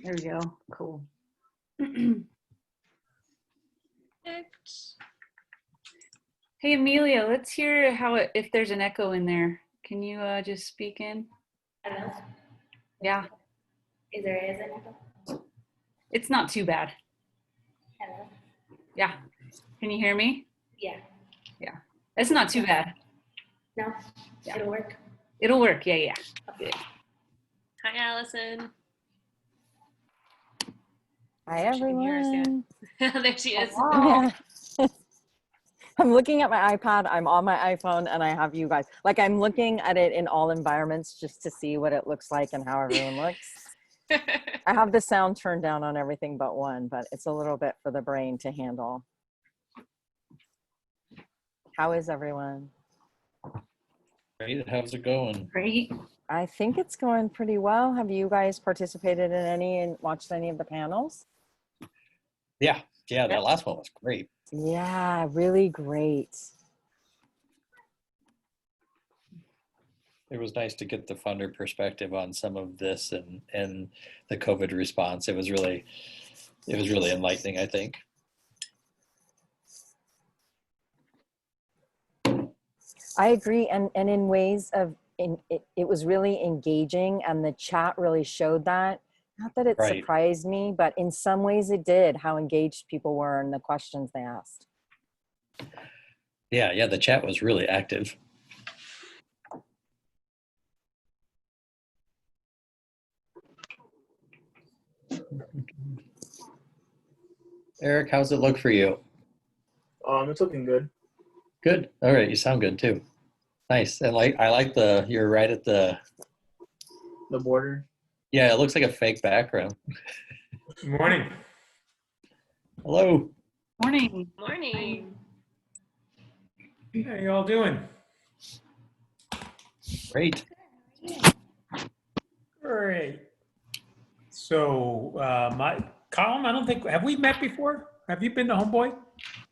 There we go. Cool. Hey, Amelia, let's hear if there's an echo in there. Can you just speak in? Hello? Yeah. Is there an echo? It's not too bad. Hello? Yeah. Can you hear me? Yeah. Yeah. It's not too bad. No? Yeah. It'll work? It'll work. Yeah, yeah. Okay. Hi, Allison. Hi, everyone. There she is. Yeah. I'm looking at my iPad, I'm on my iPhone, and I have you guys. Like, I'm looking at it in all environments just to see what it looks like and how everyone looks. I have the sound turned down on everything but one, but it's a little bit for the brain to handle. How is everyone? Great. How's it going? Great. I think it's going pretty well. Have you guys participated in any and watched any of the panels? Yeah, that last one was great. Yeah, really great. It was nice to get the funder perspective on some of this and the COVID response. It was really enlightening, I think. I agree, and in ways of, it was really engaging, and the chat really showed that. Not that it Right. surprised me, but in some ways it did, how engaged people were and the questions they asked. Yeah, the chat was really active. Eric, how's it look for you? It's looking good. Good. All right, you sound good too. Nice. And I like you're right at the border. Yeah, it looks like a fake background. Good morning. Hello. Morning. Morning. How you all doing? Great. Great. So, Colin, I don't think, have we met before? Have you been to Homeboy?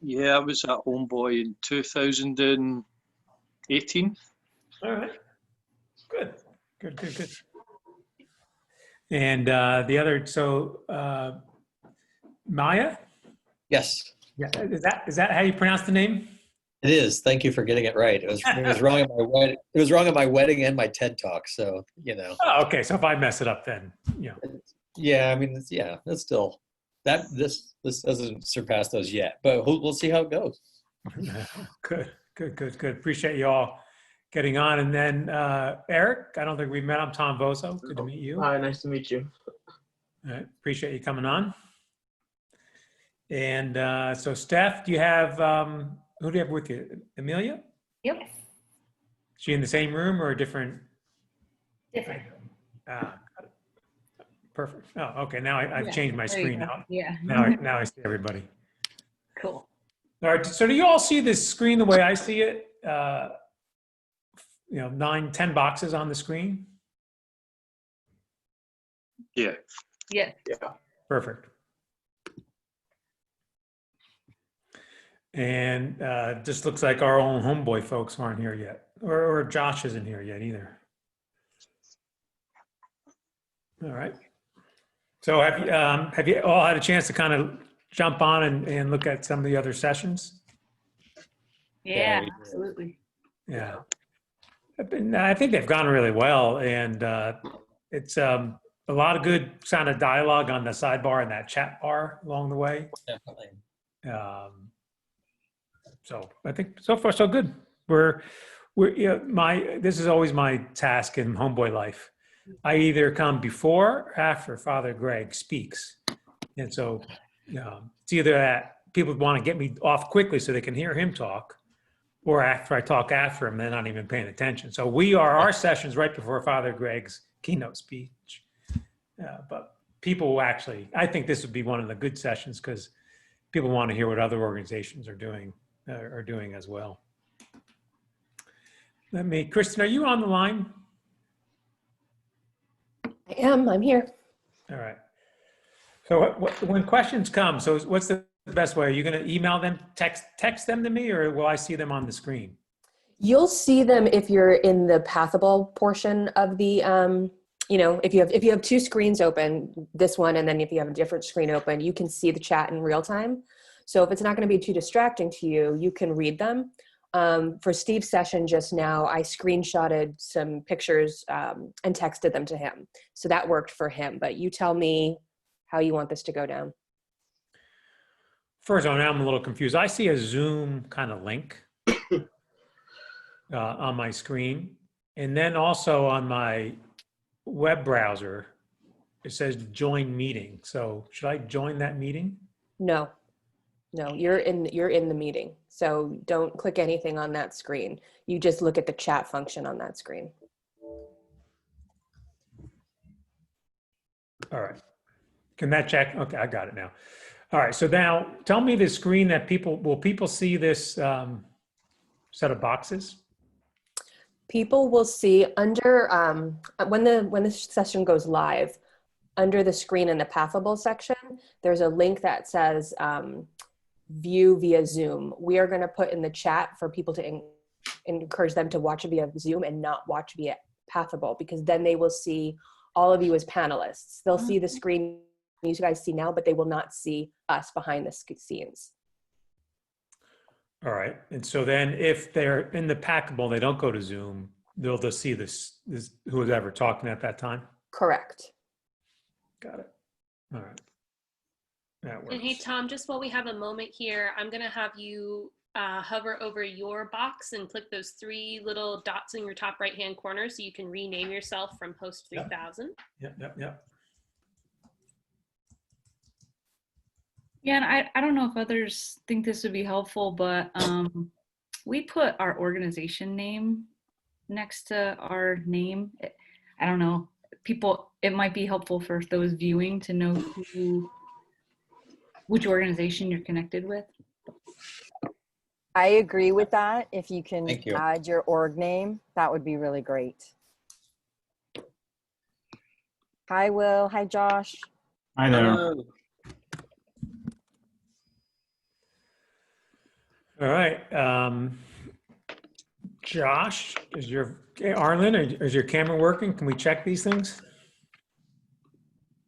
Yeah, I was at Homeboy in 2018. All right. Good. And the other, so Maya? Yes, Yeah. Is that how you pronounce the name? it is. Thank you for getting it right. It was wrong at my wedding. It was wrong at my wedding and my TED Talk. So, Oh, okay. So if I mess it up, then, Yeah, I mean, that's still this doesn't surpass those yet, but we'll see how it goes. Good. Appreciate you all getting on. And then Eric, I don't think we met. I'm Tom Voso. Good to meet you. Hi, nice to meet you. All right. Appreciate you coming on. And so Steph, do you have, who do you have with you? Amelia? Yep. She in the same room or a different? Different. Perfect. Oh, okay. Now I've changed my There you screen go. out. Yeah. Now I see everybody. Cool. All right. So do you all see this screen the way I see it? 9, 10 boxes on the screen? Yeah. Yeah. Yeah. Perfect. And just looks like our own Homeboy folks aren't here yet, or Josh isn't here yet either. All right. So have you all had a chance to kind of jump on and look at some of the other sessions? Yeah, we did. absolutely. Yeah. I think they've gone really well, and it's a lot of good kind of dialogue on the sidebar and that chat bar along the way. Definitely. So I think so far so good. This is always my task in Homeboy life. I either come before or after Father Greg speaks, and so it's either that people want to get me off quickly so they can hear him talk, or after I talk after him, they're not even paying attention. So our sessions right before Father Greg's keynote speech. But people will actually, I think this would be one of the good sessions because people want to hear what other organizations are doing as well. Kristen, are you on the line? I am. I'm here. All right. So when questions come, so what's the best way? Are you going to email them, text them to me, or will I see them on the screen? You'll see them if you're in the Pathable portion of the you know, if you have two screens open, this one, and then if you have a different screen open, you can see the chat in real time. So if it's not going to be too distracting to you, you can read them. For Steve's session just now, I screenshotted some pictures and texted them to him. So that worked for him. But you tell me how you want this to go down. First of all, now I'm a little confused. I see a Zoom kind of link on my screen. And then also on my web browser, it says join meeting. So should I join that meeting? No, you're in the meeting. So don't click anything on that screen. You just look at the chat function on that screen. All right. Can that check? Okay, I got it now. All right. So now tell me the screen that will people see this set of boxes? People will see under, when the session goes live, under the screen in the Pathable section, there's a link that says view via Zoom. We are going to put in the chat for people to encourage them to watch via Zoom and not watch via Pathable, because then they will see all of you as panelists. They'll see the screen you guys see now, but they will not see us behind the scenes. All right. And so then if they're in the Packable, they don't go to Zoom, they'll just see this who's ever talking at that time? Correct. Got it. All right. That works. And hey, Tom, just while we have a moment here, I'm going to have you hover over your box and click those three little dots in your top right-hand corner so you can rename yourself from Host 3000. Yep. Yeah, and I don't know if others think this would be helpful, but we put our organization name next to our name. I don't know, people, it might be helpful for those viewing to know which organization you're connected with. I agree with that. If you can Thank you. add your org name, that would be really great. Hi, Will. Hi, Josh. Hi there. Hello. All right. Josh, Arlen, is your camera working? Can we check these things?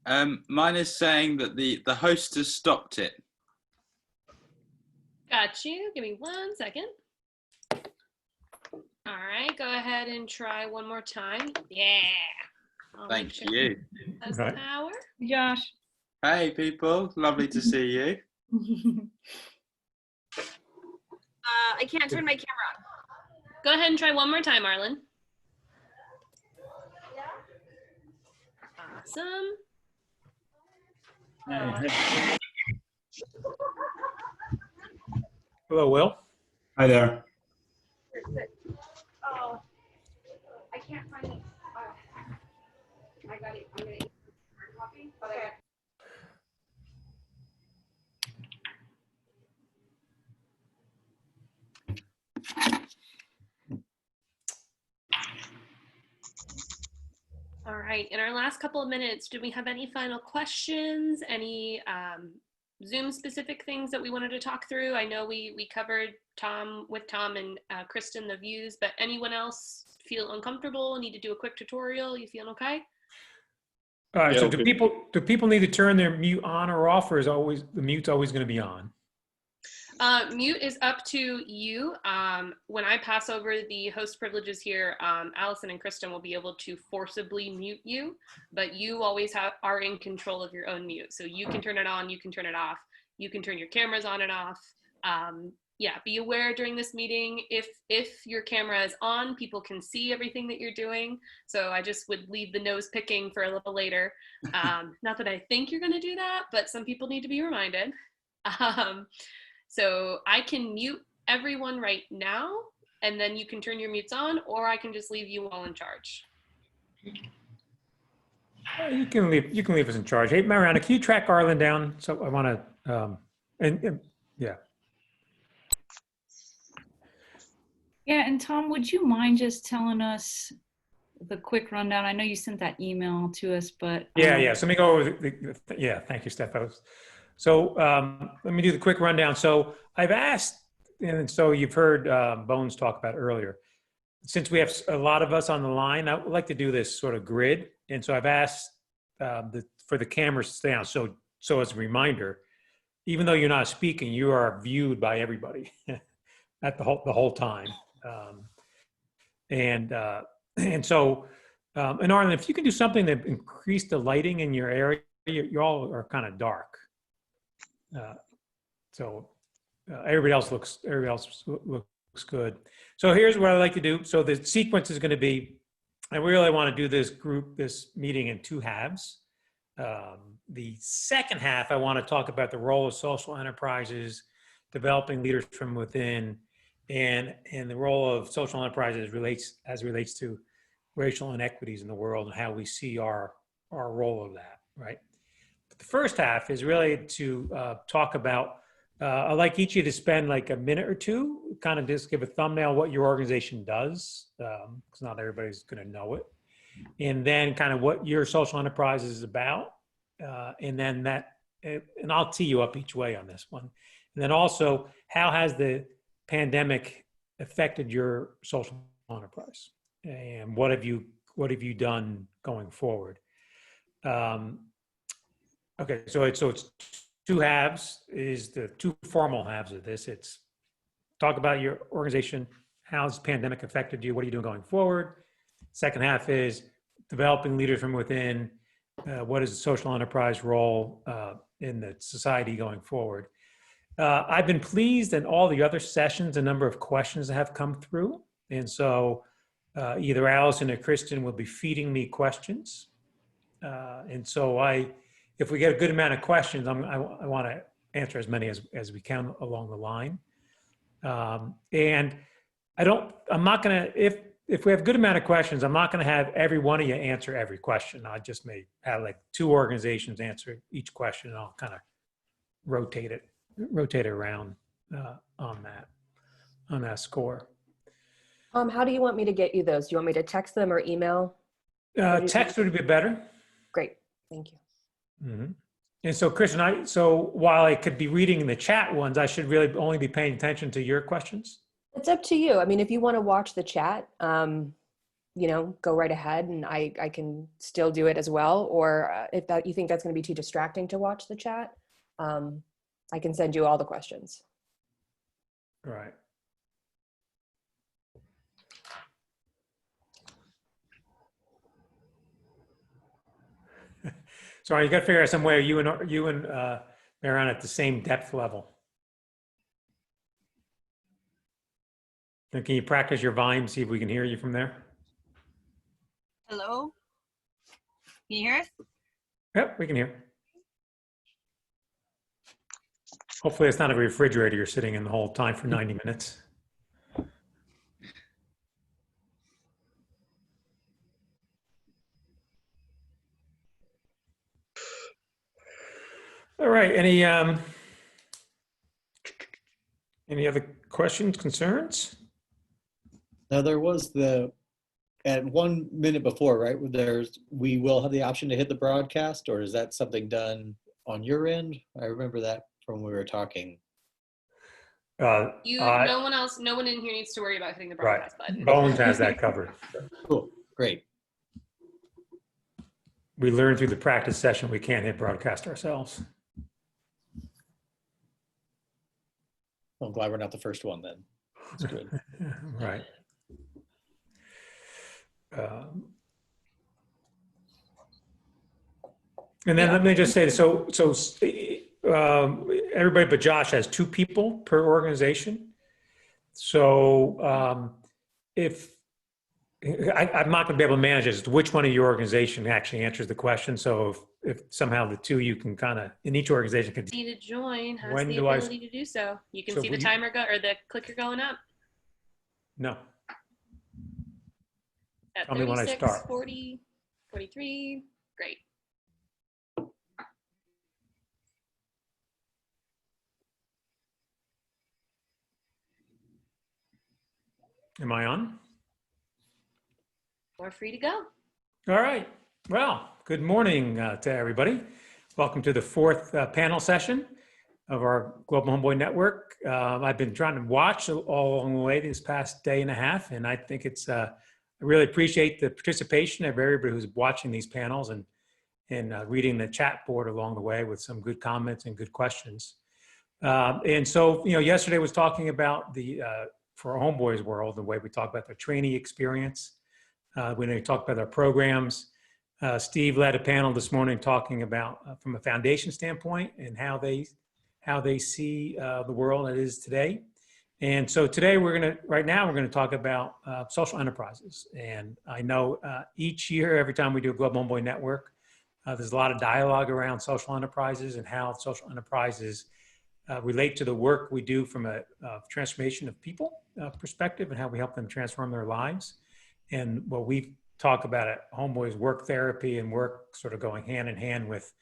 Mine is saying that the host has stopped it. Got you. Give me 1 second. All right, go ahead and try one more time. Yeah. I'll make Thank sure you. that's Right. power. Josh. Hey, people. Lovely to see you. I can't turn my camera on. Go ahead and try one more time, Arlen. Awesome. Hello, Will. Hi there. Oh, I can't find it. I got it. I'm gonna eat a copy. Okay. All right, in our last couple of minutes, do we have any final questions? Any Zoom specific things that we wanted to talk through? I know we covered Tom and Kristen, the views, but anyone else feel uncomfortable, need to do a quick tutorial? You feeling okay? All right. Yeah, So okay. do people need to turn their mute on or off, or is the mute's always going to be on? Mute is up to you. When I pass over the host privileges here, Allison and Kristen will be able to forcibly mute you, but you always are in control of your own mute. So you can turn it on, you can turn it off, you can turn your cameras on and off. Yeah, be aware during this meeting, if your camera is on, people can see everything that you're doing. So I just would leave the nose picking for a little later. Not that I think you're gonna do that, but some people need to be reminded. So I can mute everyone right now, and then you can turn your mutes on, or I can just leave you all in charge. You can leave us in charge. Hey, Mariana, can you track Arlen down? So I want to, yeah. Yeah, and Tom, would you mind just telling us the quick rundown? I know you sent that email to us, but Yeah. So let me go over yeah, thank you, Steph. So let me do the quick rundown. So I've asked, and so you've heard Bones talk about earlier, since we have a lot of us on the line, I would like to do this sort of grid And so I've asked for the cameras to stay on. So as a reminder, even though you're not speaking, you are viewed by everybody at the whole time. And so, and Arlen, if you can do something to increase the lighting in your area, you all are kind of dark. Everybody else looks good. So here's what I like to do. So the sequence is going to be, I really want to do this meeting in two halves. The second half, I want to talk about the role of social enterprises, developing leaders from within, and the role of social enterprises relates to racial inequities in the world and how we see our role of that, right? But the first half is really to talk about, I'd like each of you to spend like a minute or two, kind of just give a thumbnail what your organization does, because not everybody's going to know it. And then kind of what your social enterprise is about. And I'll tee you up each way on this one. And then also, how has the pandemic affected your social enterprise? And what have you done going forward? Okay, so it's two halves, is the two formal halves of this. It's talk about your organization, how's the pandemic affected you, what are you doing going forward? Second half is developing leaders from within, what is the social enterprise role in the society going forward? I've been pleased in all the other sessions, a number of questions that have come through. And so either Allison or Kristen will be feeding me questions. And so if we get a good amount of questions, I want to answer as many as we can along the line. And I'm not going to, if we have a good amount of questions, I'm not going to have every one of you answer every question. I just may have like two organizations answer each question, and I'll kind of rotate it around on that score. How do you want me to get you those? Do you want me to text them or email? Text would be better. Great, thank you. Mm-hmm. And so, Christian, so while I could be reading the chat ones, I should really only be paying attention to your questions? It's up to you. I mean, if you want to watch the chat, go right ahead, and I can still do it as well. Or if you think that's going to be too distracting to watch the chat, I can send you all the questions. Right. Sorry, you got to figure out some way you and Marianne at the same depth level. And can you practice your volume, see if we can hear you from there? Hello? Can you hear us? Yep, we can hear. Hopefully it's not a refrigerator you're sitting in the whole time for 90 minutes. All right, any other questions, concerns? Now there was at 1 minute before, right? We will have the option to hit the broadcast, or is that something done on your end? I remember that from when we were talking. No one in here needs to worry about hitting the broadcast button. Bones has that covered. Cool, great. We learned through the practice session we can't hit broadcast ourselves. I'm glad we're not the first one then. That's good. Right. And then let me just say, so everybody but Josh has 2 people per organization. So if I'm not going to be able to manage it as to which one of your organization actually answers the question. So if somehow the 2 you can kind of in each organization can Need to join has When the do I- ability to do so. You can So see the will you- timer go or the clicker going up no. at Tell me when I 36, start. 40, 43. Great. Am I on? We're free to go. All right. Well, good morning to everybody. Welcome to the 4th panel session of our Global Homeboy Network. I've been trying to watch all along the way this past day and a half, and I think it's I really appreciate the participation of everybody who's watching these panels and reading the chat board along the way with some good comments and good questions. And so, yesterday was talking about for Homeboy's world, the way we talk about the trainee experience. When we talk about our programs, Steve led a panel this morning talking about from a foundation standpoint and how they see the world as it is today. And so today right now we're gonna talk about social enterprises. And I know each year, every time we do a Global Homeboy Network, there's a lot of dialogue around social enterprises and how social enterprises relate to the work we do from a transformation of people perspective and how we help them transform their lives. And what we talk about at Homeboy is work therapy and work sort of going hand in hand with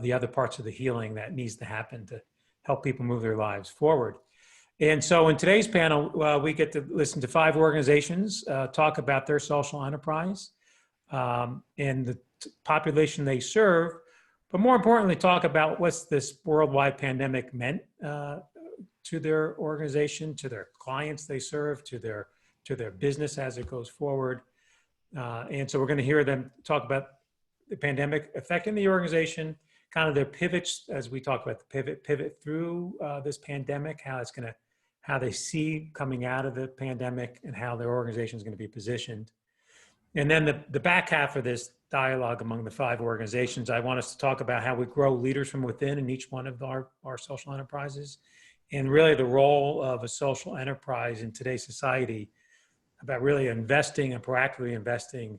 the other parts of the healing that needs to happen to help people move their lives forward. And so in today's panel, we get to listen to 5 organizations talk about their social enterprise and the population they serve, but more importantly, talk about what's this worldwide pandemic meant to their organization, to their clients they serve, to their business as it goes forward. And so we're going to hear them talk about the pandemic affecting the organization, kind of their pivots as we talk about the pivot through this pandemic, how they see coming out of the pandemic and how their organization is going to be positioned. And then the back half of this dialogue among the 5 organizations, I want us to talk about how we grow leaders from within in each one of our social enterprises, and really the role of a social enterprise in today's society, about really investing and proactively investing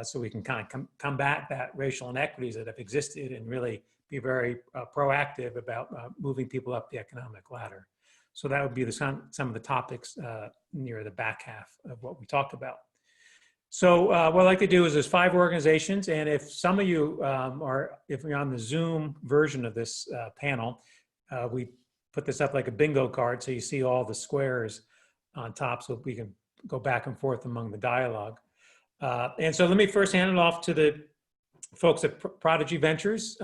so we can kind of combat that racial inequities that have existed and really be very proactive about moving people up the economic ladder. So that would be some of the topics near the back half of what we talked about. So what I'd like to do is there's 5 organizations, and if some of you if you're on the Zoom version of this panel, we put this up like a bingo card so you see all the squares on top so we can go back and forth among the dialogue. And so let me first hand it off to the folks at Prodigy Ventures.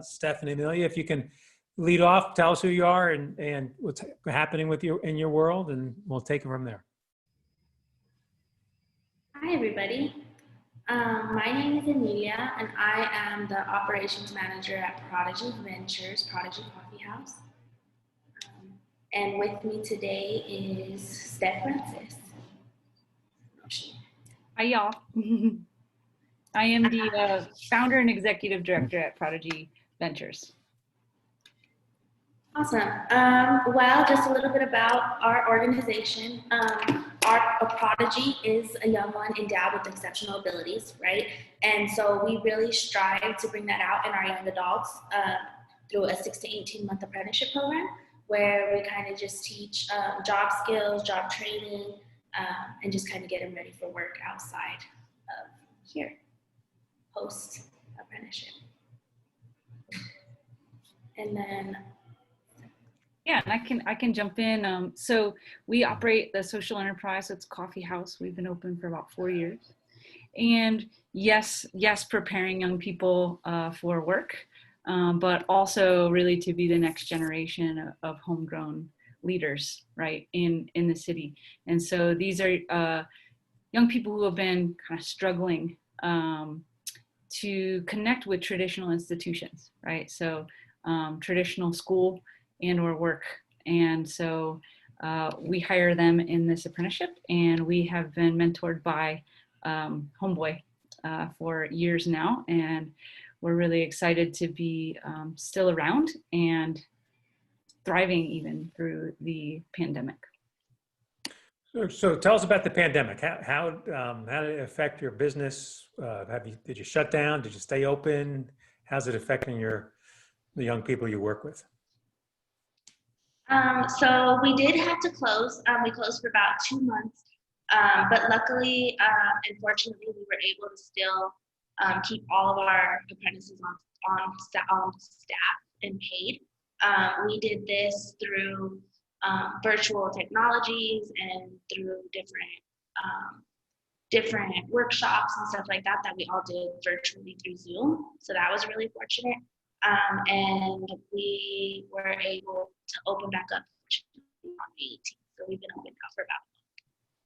Steph and Amelia, if you can lead off, tell us who you are and what's happening with you in your world, and we'll take it from there. Hi, everybody. My name is Amelia, and I am the operations manager at Prodigy Ventures, Prodigy Coffee House. And with me today is Steph Francis. Hi, y'all. I am the founder and executive director at Prodigy Ventures. Awesome. Well, just a little bit about our organization. A prodigy is a young one endowed with exceptional abilities, right? And so we really strive to bring that out in our young adults through a 6 to 18 month apprenticeship program, where we kind of just teach job skills, job training, and just kind of get them ready for work outside of here, post apprenticeship. And then yeah, and I can jump in. So we operate the social enterprise. It's Coffee House. We've been open for about 4 years, and yes, preparing young people for work, but also really to be the next generation of homegrown leaders, right, in the city. And so these are young people who have been kind of struggling to connect with traditional institutions, right? So traditional school and or work. And so we hire them in this apprenticeship, and we have been mentored by Homeboy for years now. And we're really excited to be still around and thriving even through the pandemic. So tell us about the pandemic. How did it affect your business? Did you shut down? Did you stay open? How's it affecting the young people you work with? So we did have to close. We closed for about 2 months, but luckily and fortunately, we were able to still keep all of our apprentices on staff and paid. We did this through virtual technologies and through different workshops and stuff like that we all did virtually through Zoom. So that was really fortunate. And we were able to open back up on the 18th. So we've been open now for about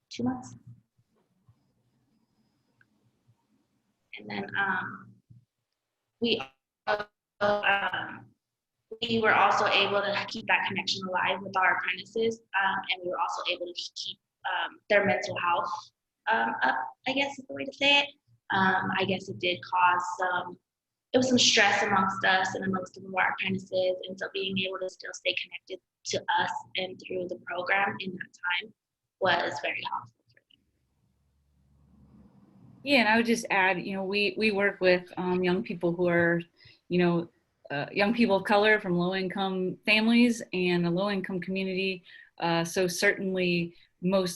2 months. And then we we were also able to keep that connection alive with our apprentices, and we were also able to keep their mental health up, I guess is the way to say it. I guess it did cause it was some stress amongst us and amongst some of our apprentices, and so being able to still stay connected to us and through the program in that time was very helpful. Yeah, and I would just add, we work with young people who are, young people of color from low-income families and a low-income community. So certainly some of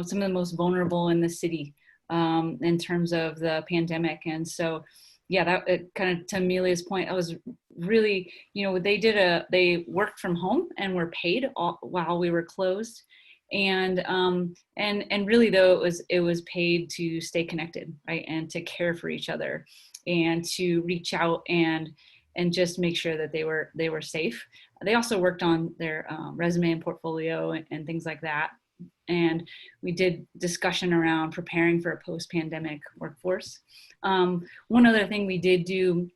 the most vulnerable in the city in terms of the pandemic. And so, yeah, that kind of to Amelia's point, I was really, they worked from home and were paid while we were closed. And really though it was paid to stay connected, right, and to care for each other and to reach out and just make sure that they were safe. They also worked on their resume and portfolio and things like that. And we did discussion around preparing for a post-pandemic workforce. One other thing we did do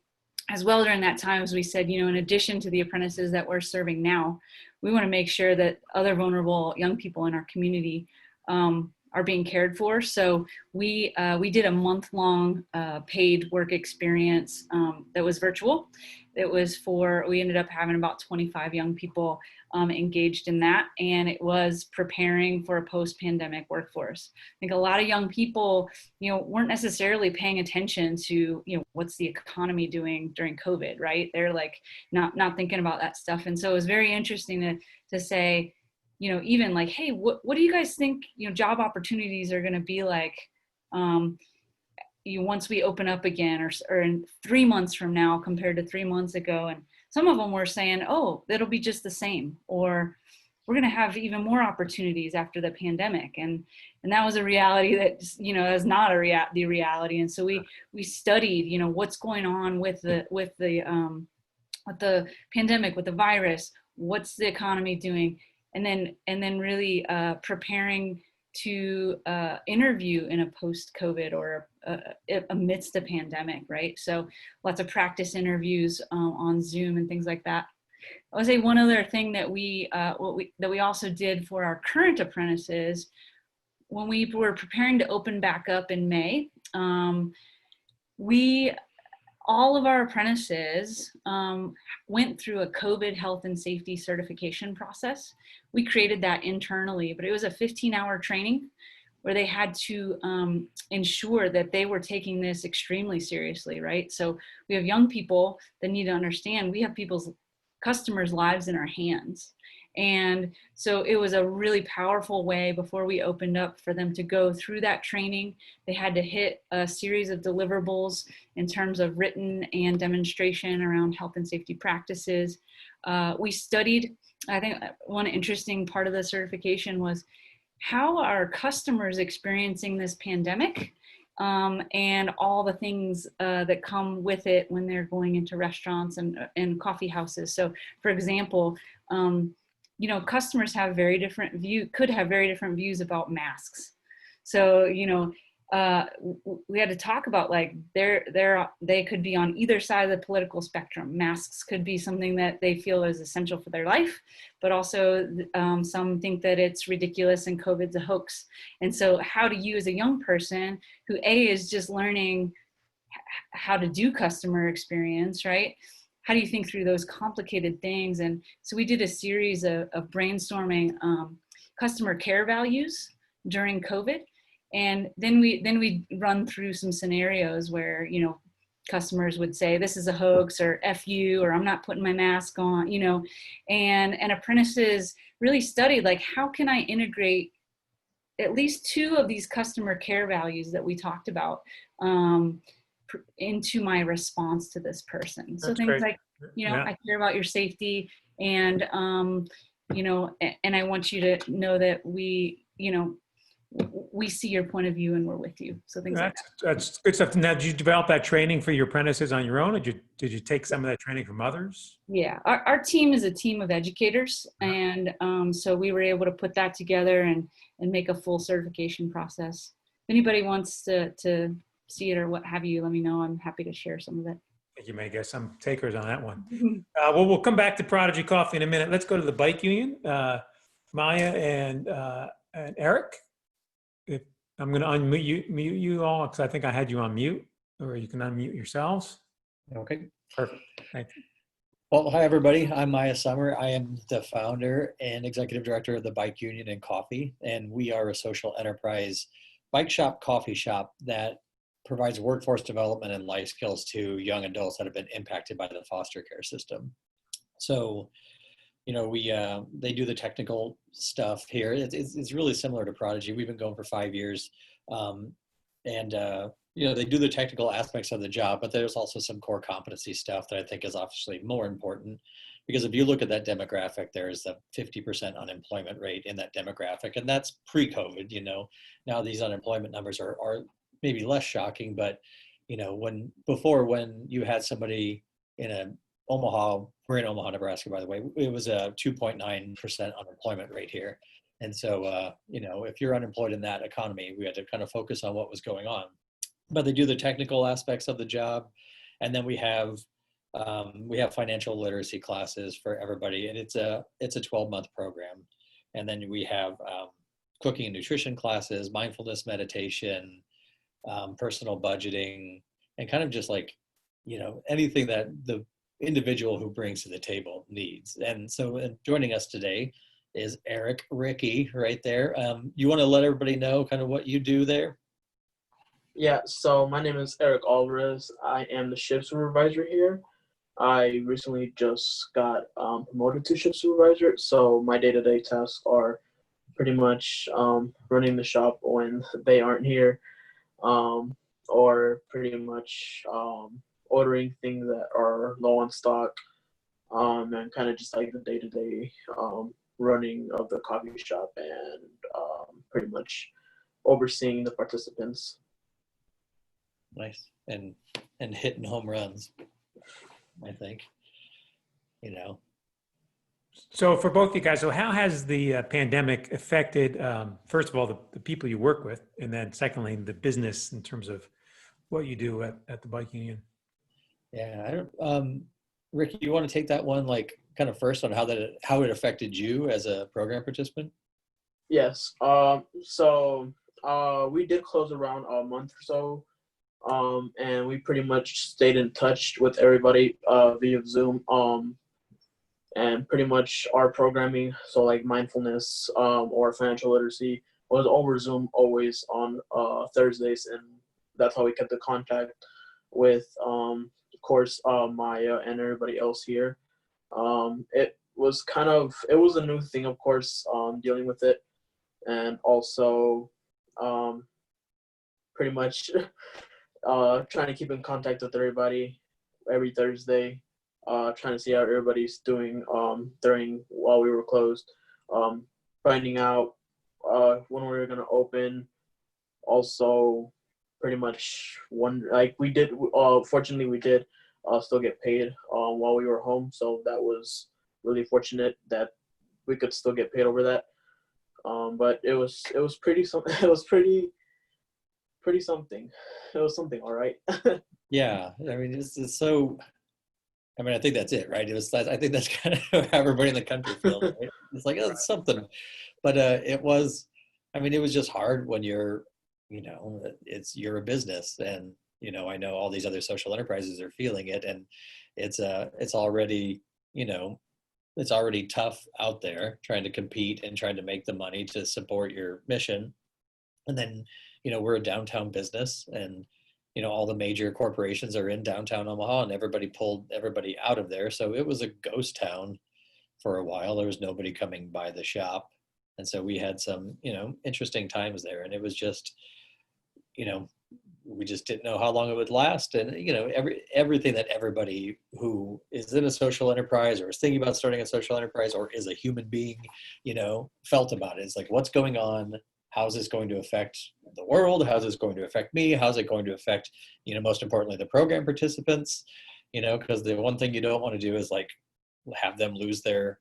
as well during that time is we said, in addition to the apprentices that we're serving now, we want to make sure that other vulnerable young people in our community are being cared for. So we did a month-long paid work experience that was virtual. We ended up having about 25 young people engaged in that, and it was preparing for a post-pandemic workforce. I think a lot of young people, weren't necessarily paying attention to, what's the economy doing during COVID, right? They're like not thinking about that stuff. And so it was very interesting to say, even like, hey, what do you guys think, job opportunities are going to be like once we open up again, or in 3 months from now compared to 3 months ago? And some of them were saying, oh, it'll be just the same, or we're going to have even more opportunities after the pandemic. And that was a reality that, is not the reality. And so we studied, what's going on with the pandemic, with the virus, what's the economy doing, and then really preparing to interview in a post-COVID or amidst a pandemic, right? So lots of practice interviews on Zoom and things like that. I would say one other thing that we also did for our current apprentices, when we were preparing to open back up in May, all of our apprentices went through a COVID health and safety certification process. We created that internally, but it was a 15-hour training where they had to ensure that they were taking this extremely seriously, right? So we have young people that need to understand we have people's customers' lives in our hands. And so it was a really powerful way before we opened up for them to go through that training. They had to hit a series of deliverables in terms of written and demonstration around health and safety practices. We studied, I think one interesting part of the certification was how are customers experiencing this pandemic and all the things that come with it when they're going into restaurants and coffee houses. So for example, customers could have very different views about masks. So, we had to talk about like they could be on either side of the political spectrum. Masks could be something that they feel is essential for their life, but also some think that it's ridiculous and COVID's a hoax. And so how do you as a young person who is just learning how to do customer experience, right? How do you think through those complicated things? And so we did a series of brainstorming customer care values during COVID. And then we run through some scenarios where, customers would say, this is a hoax, or F you, or I'm not putting my mask on, and apprentices really studied, like, how can I integrate at least 2 of these customer care values that we talked about into my response to this person. So That's things great. like, Yeah. I care about your safety, and and I want you to know that we see your point of view and we're with you. So things like that. That's good stuff. Now, did you develop that training for your apprentices on your own, or did you take some of that training from others? Yeah, our team is a team of educators, and so we were able to put that together and make a full certification process. If anybody wants to see it or what have you, let me know. I'm happy to share some of it. I think you may get some takers on that one. Well, we'll come back to Prodigy Coffee in a minute. Let's go to the bike union. Maya and Eric, if I'm going to mute you all because I think I had you on mute, or you can unmute yourselves. Okay. Perfect. Thank you. Well, hi, everybody. I'm Maya Summer. I am the founder and executive director of the Bike Union and Coffee, and we are a social enterprise bike shop, coffee shop that provides workforce development and life skills to young adults that have been impacted by the foster care system. So, they do the technical stuff here. It's really similar to Prodigy. We've been going for 5 years, they do the technical aspects of the job, but there's also some core competency stuff that I think is obviously more important, because if you look at that demographic, there's a 50% unemployment rate in that demographic, and that's pre-COVID. Now these unemployment numbers are maybe less shocking, but when you had somebody in Omaha, we're in Omaha, Nebraska, by the way, it was a 2.9% unemployment rate here. And so, if you're unemployed in that economy, we had to kind of focus on what was going on. But they do the technical aspects of the job. And then we have financial literacy classes for everybody. And it's a 12-month program. And then we have cooking and nutrition classes, mindfulness meditation, personal budgeting, and kind of just like, anything that the individual who brings to the table needs. And so joining us today is Eric Ricky right there. You want to let everybody know kind of what you do there? Yeah, so my name is Eric Alvarez. I am the shift supervisor here. I recently just got promoted to shift supervisor, so my day-to-day tasks are pretty much running the shop when they aren't here, or pretty much ordering things that are low on stock, and kind of just like the day-to-day running of the coffee shop, and pretty much overseeing the participants. Nice. And hitting home runs, I think. So for both of you guys, so how has the pandemic affected, first of all, the people you work with, and then secondly, the business in terms of what you do at the bike union? Yeah, Ricky, you want to take that one, like kind of first on how it affected you as a program participant? Yes. So we did close around a month or so. And we pretty much stayed in touch with everybody via Zoom. And pretty much our programming, so like mindfulness or financial literacy, was over Zoom always on Thursdays, and that's how we kept the contact with, of course, Maya and everybody else here. It was a new thing, of course, dealing with it, and also pretty much trying to keep in contact with everybody every Thursday, trying to see how everybody's doing while we were closed, finding out when we were going to open. Also, pretty much fortunately we did still get paid while we were home, so that was really fortunate that we could still get paid over that. But it was pretty something. It was pretty something. It was something, all right. Yeah, I mean, it's so. I mean, I think that's it, right? I think that's kind of how everybody in the country feels. Right? It's like, oh, it's something, but it was. I mean, it was just hard when you're a business, and I know all these other social enterprises are feeling it, and it's already it's already tough out there trying to compete and trying to make the money to support your mission, and then we're a downtown business, and all the major corporations are in downtown Omaha, and everybody pulled everybody out of there. So it was a ghost town for a while. There was nobody coming by the shop. And so we had some, interesting times there. And it was just, we just didn't know how long it would last. And, everything that everybody who is in a social enterprise or is thinking about starting a social enterprise or is a human being, felt about it. It's like, what's going on? How's this going to affect the world? How's this going to affect me? How's it going to affect, most importantly, the program participants? Because the one thing you don't want to do is like have them lose their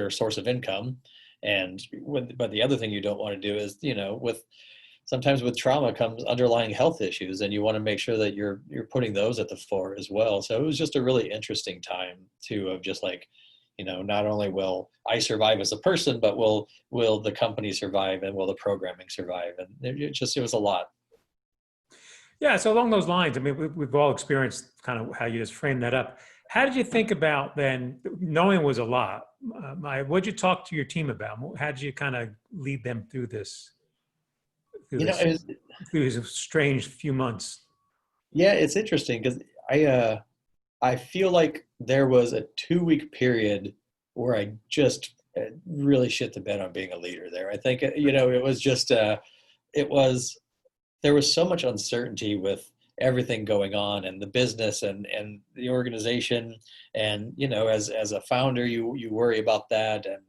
source of income. But the other thing you don't want to do is, with sometimes with trauma comes underlying health issues, and you want to make sure that you're putting those at the fore as well. So it was just a really interesting time too, of just like, not only will I survive as a person, but will the company survive, and will the programming survive? And it was a lot. Yeah, so along those lines, I mean, we've all experienced kind of how you just framed that up. How did you think about then, knowing it was a lot, what'd you talk to your team about? How did you kind of lead them through this, through these strange few months? Yeah, it's interesting because I feel like there was a 2-week period where I just really shit the bed on being a leader there. I think, it was just, there was so much uncertainty with everything going on, and the business and the organization. And, as a founder, you worry about that. And,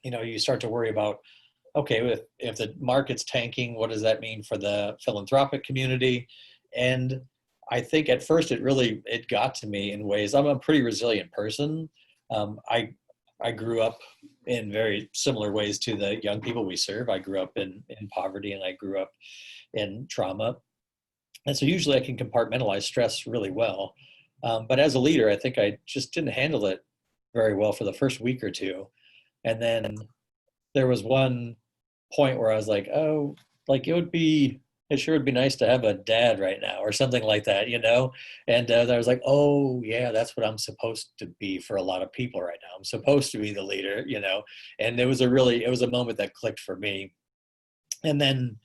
you start to worry about, okay, if the market's tanking, what does that mean for the philanthropic community? And I think at first it got to me in ways. I'm a pretty resilient person. I grew up in very similar ways to the young people we serve. I grew up in poverty, and I grew up in trauma. And so usually I can compartmentalize stress really well. But as a leader, I think I just didn't handle it very well for the first week or two. And then there was one point where I was like, oh, like it sure would be nice to have a dad right now, or something like that, And I was like, oh yeah, that's what I'm supposed to be for a lot of people right now. I'm supposed to be the leader, And it was a moment that clicked for me. And then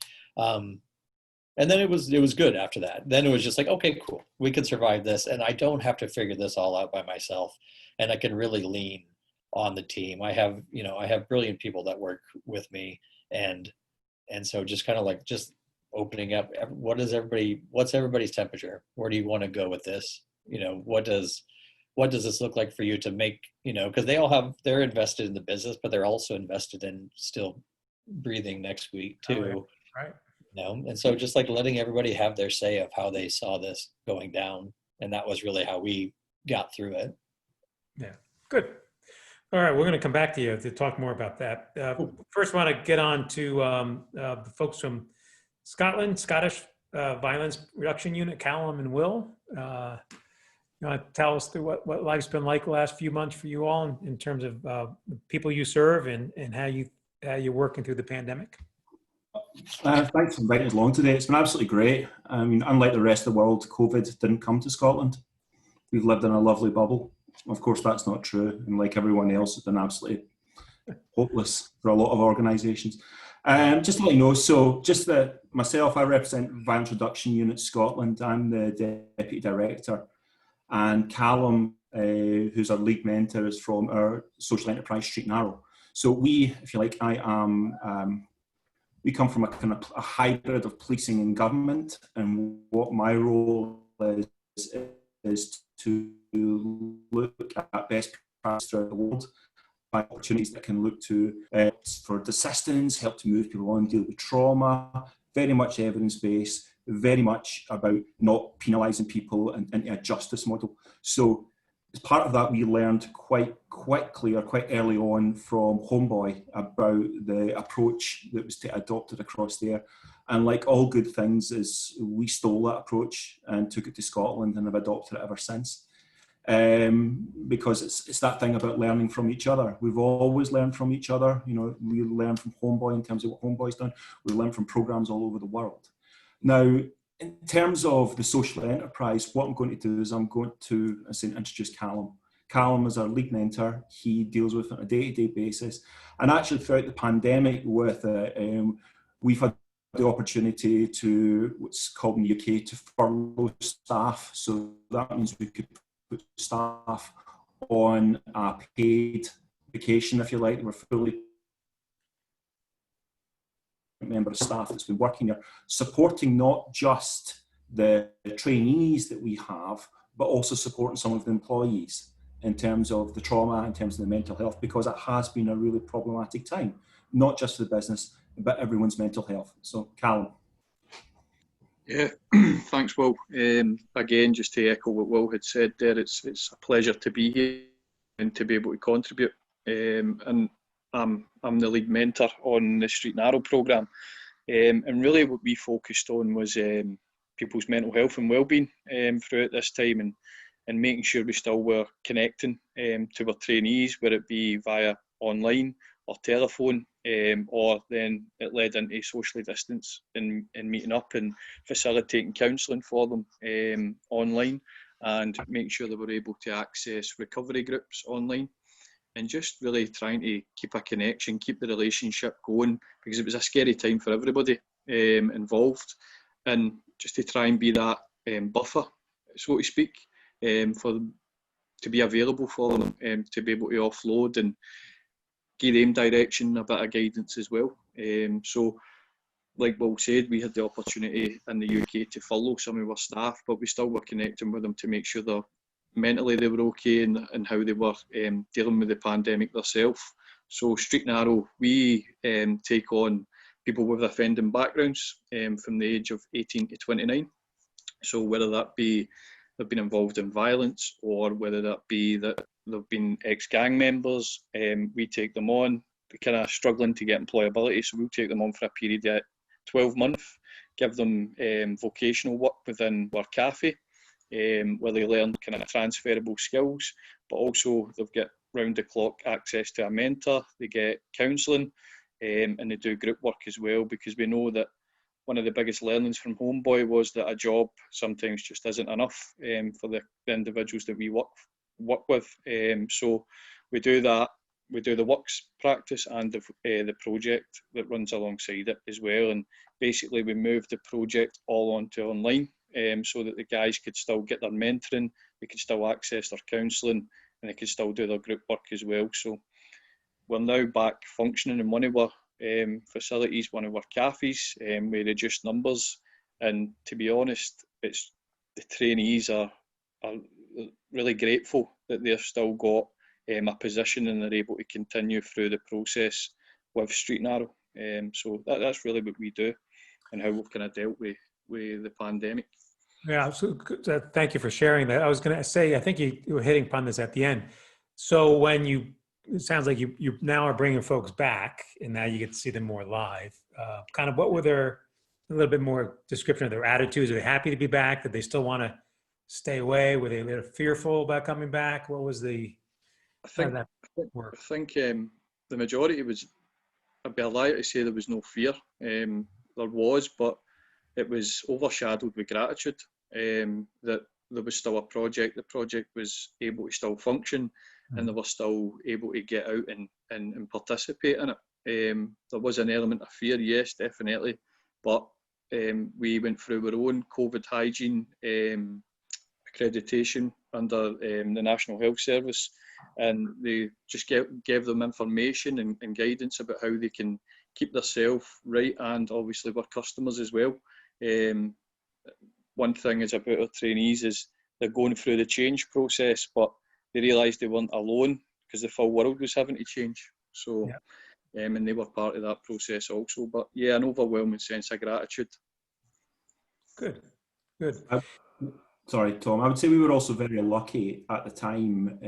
it was good after that. Then it was just like, okay, cool, we can survive this, and I don't have to figure this all out by myself, and I can really lean on the team. I have brilliant people that work with me, and so just kind of like just opening up. What's everybody's temperature? Where do you want to go with this? What does this look like for you to make, because they're invested in the business, but they're also invested in still breathing next week too. Right. And so just like letting everybody have their say of how they saw this going down. And that was really how we got through it. Yeah, good. All right, we're going to come back to you to talk more about that. First, I want to get on to the folks from Scotland, Scottish Violence Reduction Unit, Callum and Will. You want to tell us through what life's been like the last few months for you all in terms of the people you serve and how you're working through the pandemic? Thanks for inviting us along today. It's been absolutely great. I mean, unlike the rest of the world, COVID didn't come to Scotland. We've lived in a lovely bubble. Of course, that's not true. And like everyone else, it's been absolutely hopeless for a lot of organisations. Just to let you know, so just that myself, I represent Violence Reduction Unit Scotland. I'm the Deputy Director. And Callum, who's our lead mentor, is from our social enterprise Street Narrow. So we, if you like, we come from a kind of a hybrid of policing and government, and what my role is to look at best practice throughout the world, opportunities that can look to for assistance, help to move people on, deal with trauma, very much evidence-based, very much about not penalising people and into a justice model. So as part of that, we learned quite quickly or quite early on from Homeboy about the approach that was adopted across there. And like all good things, is we stole that approach and took it to Scotland and have adopted it ever since. Because it's that thing about learning from each other. We've always learned from each other. We learn from Homeboy in terms of what Homeboy's done. We learn from programs all over the world. Now, in terms of the social enterprise, what I'm going to do is I'm going to introduce Callum. Callum is our lead mentor. He deals with it on a day-to-day basis. And actually throughout the pandemic with we've had the opportunity to, what's called in the UK, to furlough staff. So that means we could put staff on a paid vacation, if you like. We're fully member of staff that's been working there, supporting not just the trainees that we have, but also supporting some of the employees in terms of the trauma, in terms of the mental health, because it has been a really problematic time, not just for the business, but everyone's mental health. So, Callum. Yeah, thanks, Will. Again, just to echo what Will had said there, it's a pleasure to be here and to be able to contribute. And I'm the lead mentor on the Street Narrow programme. And really what we focused on was people's mental health and well-being throughout this time, and making sure we still were connecting to our trainees, whether it be via online or telephone, or then it led into socially distance and meeting up and facilitating counselling for them online, and making sure they were able to access recovery groups online, and just really trying to keep a connection, keep the relationship going, because it was a scary time for everybody involved, and just to try and be that buffer, so to speak, for them to be available for them, to be able to offload and give them direction, a bit of guidance as well. So, like Will said, we had the opportunity in the UK to follow some of our staff, but we still were connecting with them to make sure that mentally they were okay, and how they were dealing with the pandemic themselves. So Street Narrow, we take on people with offending backgrounds from the age of 18 to 29. So whether that be they've been involved in violence, or whether that be that they've been ex-gang members, we take them on. They're kind of struggling to get employability, so we'll take them on for a period of 12 months, give them vocational work within our cafe, where they learn kind of transferable skills, but also they've got round-the-clock access to a mentor, they get counselling, and they do group work as well, because we know that one of the biggest learnings from Homeboy was that a job sometimes just isn't enough for the individuals that we work with. So we do that. We do the works practice and the project that runs alongside it as well. And basically we moved the project all onto online, so that the guys could still get their mentoring, they could still access their counselling, and they could still do their group work as well. So we're now back functioning in one of our facilities, one of our cafes, with reduced numbers. And to be honest, it's the trainees are really grateful that they've still got a position, and they're able to continue through the process with Street Narrow. So that's really what we do, and how we've kind of dealt with the pandemic. Yeah, so thank you for sharing that. I was going to say, I think you were hitting upon this at the end. So when it sounds like you now are bringing folks back, and now you get to see them more live. Kind of what were a little bit more description of their attitudes? Are they happy to be back? Did they still want to stay away? Were they a little fearful about coming back? What was how did that work? I think the majority was, I'd be a lie to say there was no fear. There was, but it was overshadowed with gratitude that there was still a project. The project was able to still function, and they were still able to get out and participate in it. There was an element of fear, yes, definitely, but we went through our own COVID hygiene accreditation under the National Health Service, and they just gave them information and guidance about how they can keep themselves right, and obviously our customers as well. One thing is about our trainees is they're going through the change process, but they realised they weren't alone, because the full world was having to change. So, and they were part of that process also. But yeah, an overwhelming sense of gratitude. Good. Sorry, Tom. I would say we were also very lucky at the time,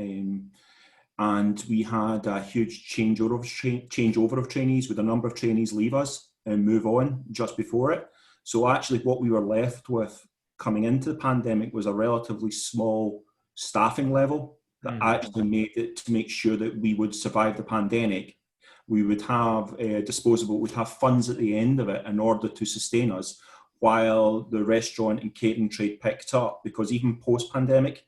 and we had a huge changeover of trainees, with a number of trainees leave us and move on just before it. So actually what we were left with coming into the pandemic was a relatively small staffing level that actually made it, to make sure that we would survive the pandemic. We would have we'd have funds at the end of it in order to sustain us while the restaurant and catering trade picked up, because even post-pandemic,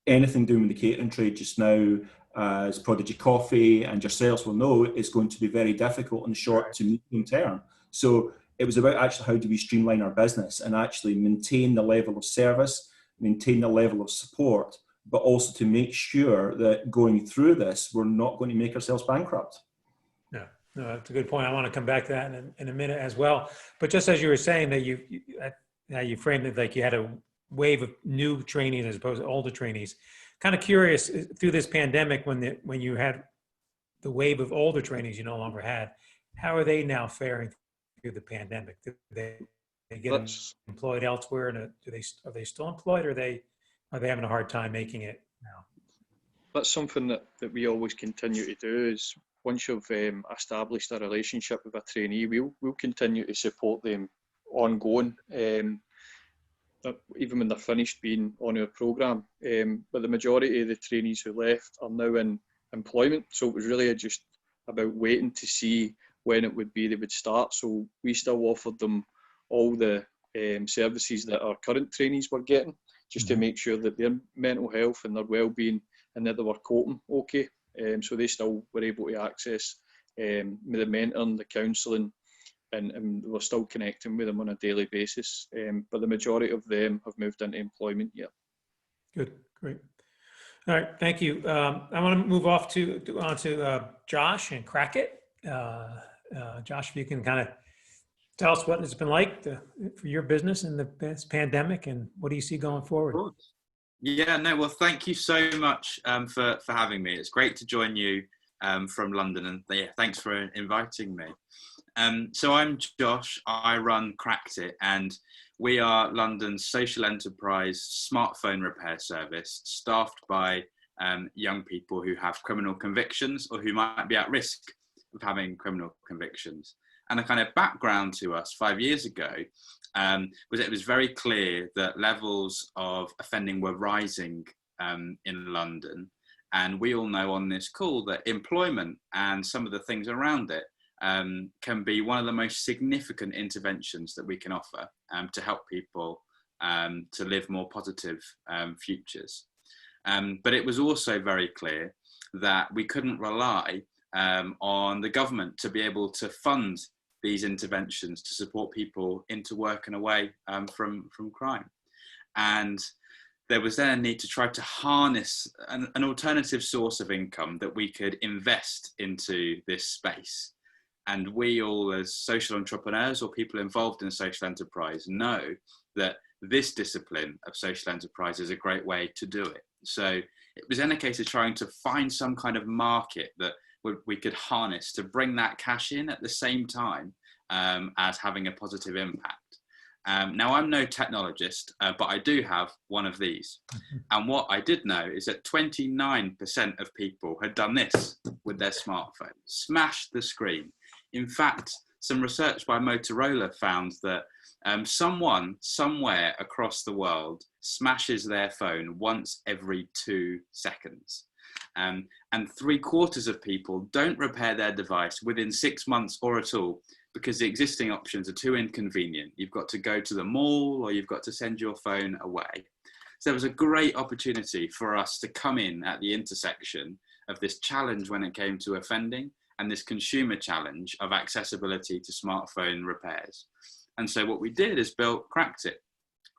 anything doing with the catering trade just now, as Prodigy Coffee and yourselves will know, is going to be very difficult in the short to medium term. So it was about actually how do we streamline our business and actually maintain the level of service, maintain the level of support, but also to make sure that going through this, we're not going to make ourselves bankrupt. No, that's a good point. I want to come back to that in a minute as well. But just as you were saying that you framed it like you had a wave of new trainees as opposed to older trainees. Kind of curious, through this pandemic, when you had the wave of older trainees you no longer had, how are they now faring through the pandemic? Do they get employed elsewhere, and are they still employed, or are they having a hard time making it now? That's something that we always continue to do, is once you've established a relationship with a trainee, we'll continue to support them ongoing, even when they're finished being on our programme. But the majority of the trainees who left are now in employment, so it was really just about waiting to see when it would be they would start. So we still offered them all the services that our current trainees were getting, just to make sure that their mental health and their well-being and that they were coping okay. So they still were able to access the mentoring, the counselling, and we're still connecting with them on a daily basis. But the majority of them have moved into employment, yeah. Good, great. All right, thank you. I want to move on to Josh and Crackit. Josh, if you can kind of tell us what it's been like for your business in this pandemic, and what do you see going forward? Yeah, no, well, thank you so much for having me. It's great to join you from London, and thanks for inviting me. So I'm Josh, I run Crackit, and we are London's social enterprise smartphone repair service, staffed by young people who have criminal convictions or who might be at risk of having criminal convictions. And the kind of background to us 5 years ago was it was very clear that levels of offending were rising in London. And we all know on this call that employment and some of the things around it can be one of the most significant interventions that we can offer to help people to live more positive futures. But it was also very clear that we couldn't rely on the government to be able to fund these interventions to support people into work and away from crime. And there was then a need to try to harness an alternative source of income that we could invest into this space. And we all, as social entrepreneurs or people involved in social enterprise, know that this discipline of social enterprise is a great way to do it. So it was then a case of trying to find some kind of market that we could harness to bring that cash in at the same time as having a positive impact. Now, I'm no technologist, but I do have one of these. And what I did know is that 29% of people had done this with their smartphone, smashed the screen. In fact, some research by Motorola found that someone somewhere across the world smashes their phone once every 2 seconds. And 3/4 of people don't repair their device within 6 months or at all, because the existing options are too inconvenient. You've got to go to the mall or you've got to send your phone away. So there was a great opportunity for us to come in at the intersection of this challenge when it came to offending and this consumer challenge of accessibility to smartphone repairs. And so what we did is built Crackit.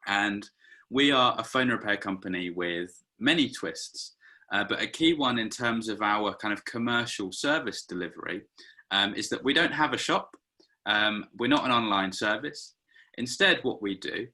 And we are a phone repair company with many twists, but a key one in terms of our kind of commercial service delivery is that we don't have a shop. We're not an online service. Instead, what we do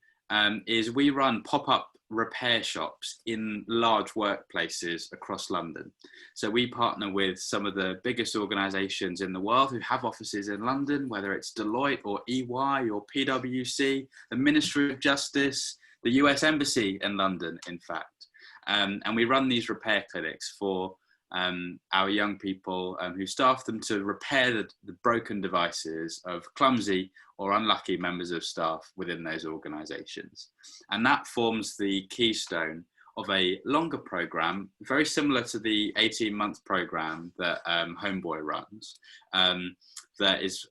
is we run pop-up repair shops in large workplaces across London. So we partner with some of the biggest organizations in the world who have offices in London, whether it's Deloitte or EY or PwC, the Ministry of Justice, the US Embassy in London, in fact. And we run these repair clinics for our young people who staff them to repair the broken devices of clumsy or unlucky members of staff within those organizations. And that forms the keystone of a longer program, very similar to the 18-month program that Homeboy runs, that is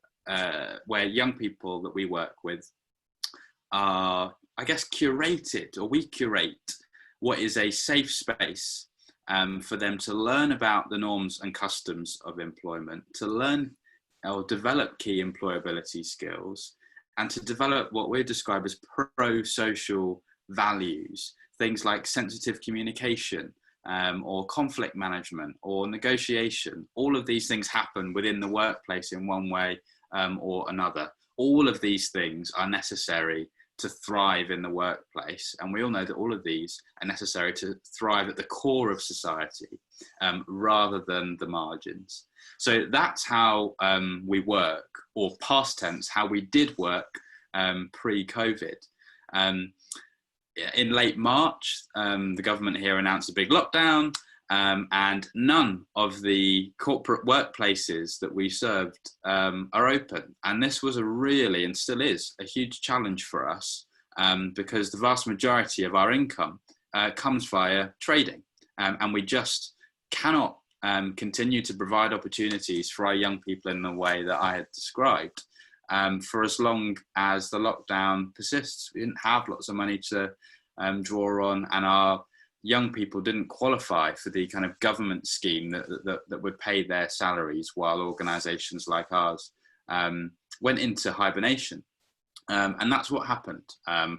where young people that we work with are, I guess, curated, or we curate what is a safe space for them to learn about the norms and customs of employment, to learn or develop key employability skills, and to develop what we describe as pro-social values, things like sensitive communication, or conflict management, or negotiation. All of these things happen within the workplace in one way or another. All of these things are necessary to thrive in the workplace. And we all know that all of these are necessary to thrive at the core of society rather than the margins. So that's how we work, or past tense, how we did work pre-COVID. In late March, the government here announced a big lockdown, and none of the corporate workplaces that we served are open. And this was a really, and still is, a huge challenge for us because the vast majority of our income comes via trading. And we just cannot continue to provide opportunities for our young people in the way that I had described for as long as the lockdown persists. We didn't have lots of money to draw on, and our young people didn't qualify for the kind of government scheme that would pay their salaries, while organisations like ours went into hibernation. And that's what happened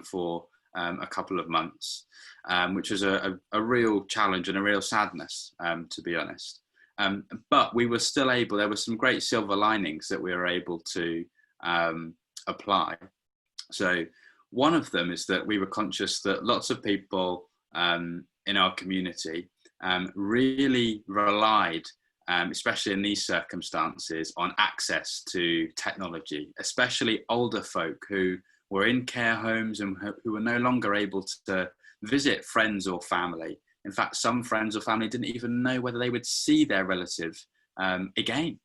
for a couple of months, which was a real challenge and a real sadness, to be honest. But we were still able, there were some great silver linings that we were able to apply. So one of them is that we were conscious that lots of people in our community really relied, especially in these circumstances, on access to technology, especially older folk who were in care homes and who were no longer able to visit friends or family. In fact, some friends or family didn't even know whether they would see their relative again.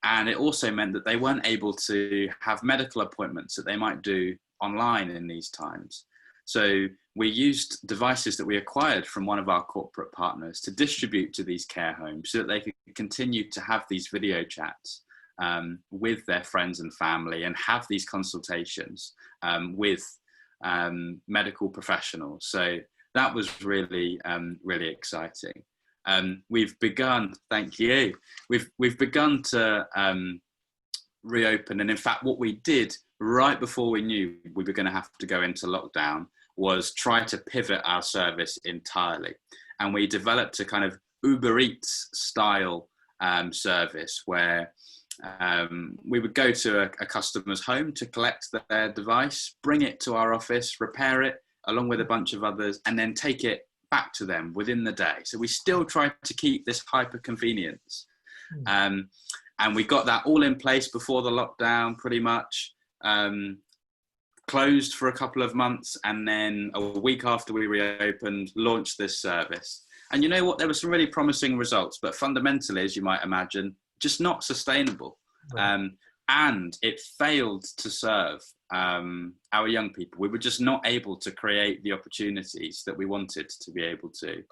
And it also meant that they weren't able to have medical appointments that they might do online in these times. So we used devices that we acquired from one of our corporate partners to distribute to these care homes so that they could continue to have these video chats with their friends and family and have these consultations with medical professionals. So that was really, really exciting. We've begun, thank you, we've begun to reopen. And in fact, what we did right before we knew we were going to have to go into lockdown was try to pivot our service entirely. And we developed a kind of Uber Eats style service where we would go to a customer's home to collect their device, bring it to our office, repair it along with a bunch of others, and then take it back to them within the day. So we still try to keep this hyper convenience. And we got that all in place before the lockdown, pretty much. Closed for a couple of months, and then a week after we reopened, launched this service. And you know what? There were some really promising results, but fundamentally, as you might imagine, just not sustainable. Right. And it failed to serve our young people. We were just not able to create the opportunities that we wanted to be able to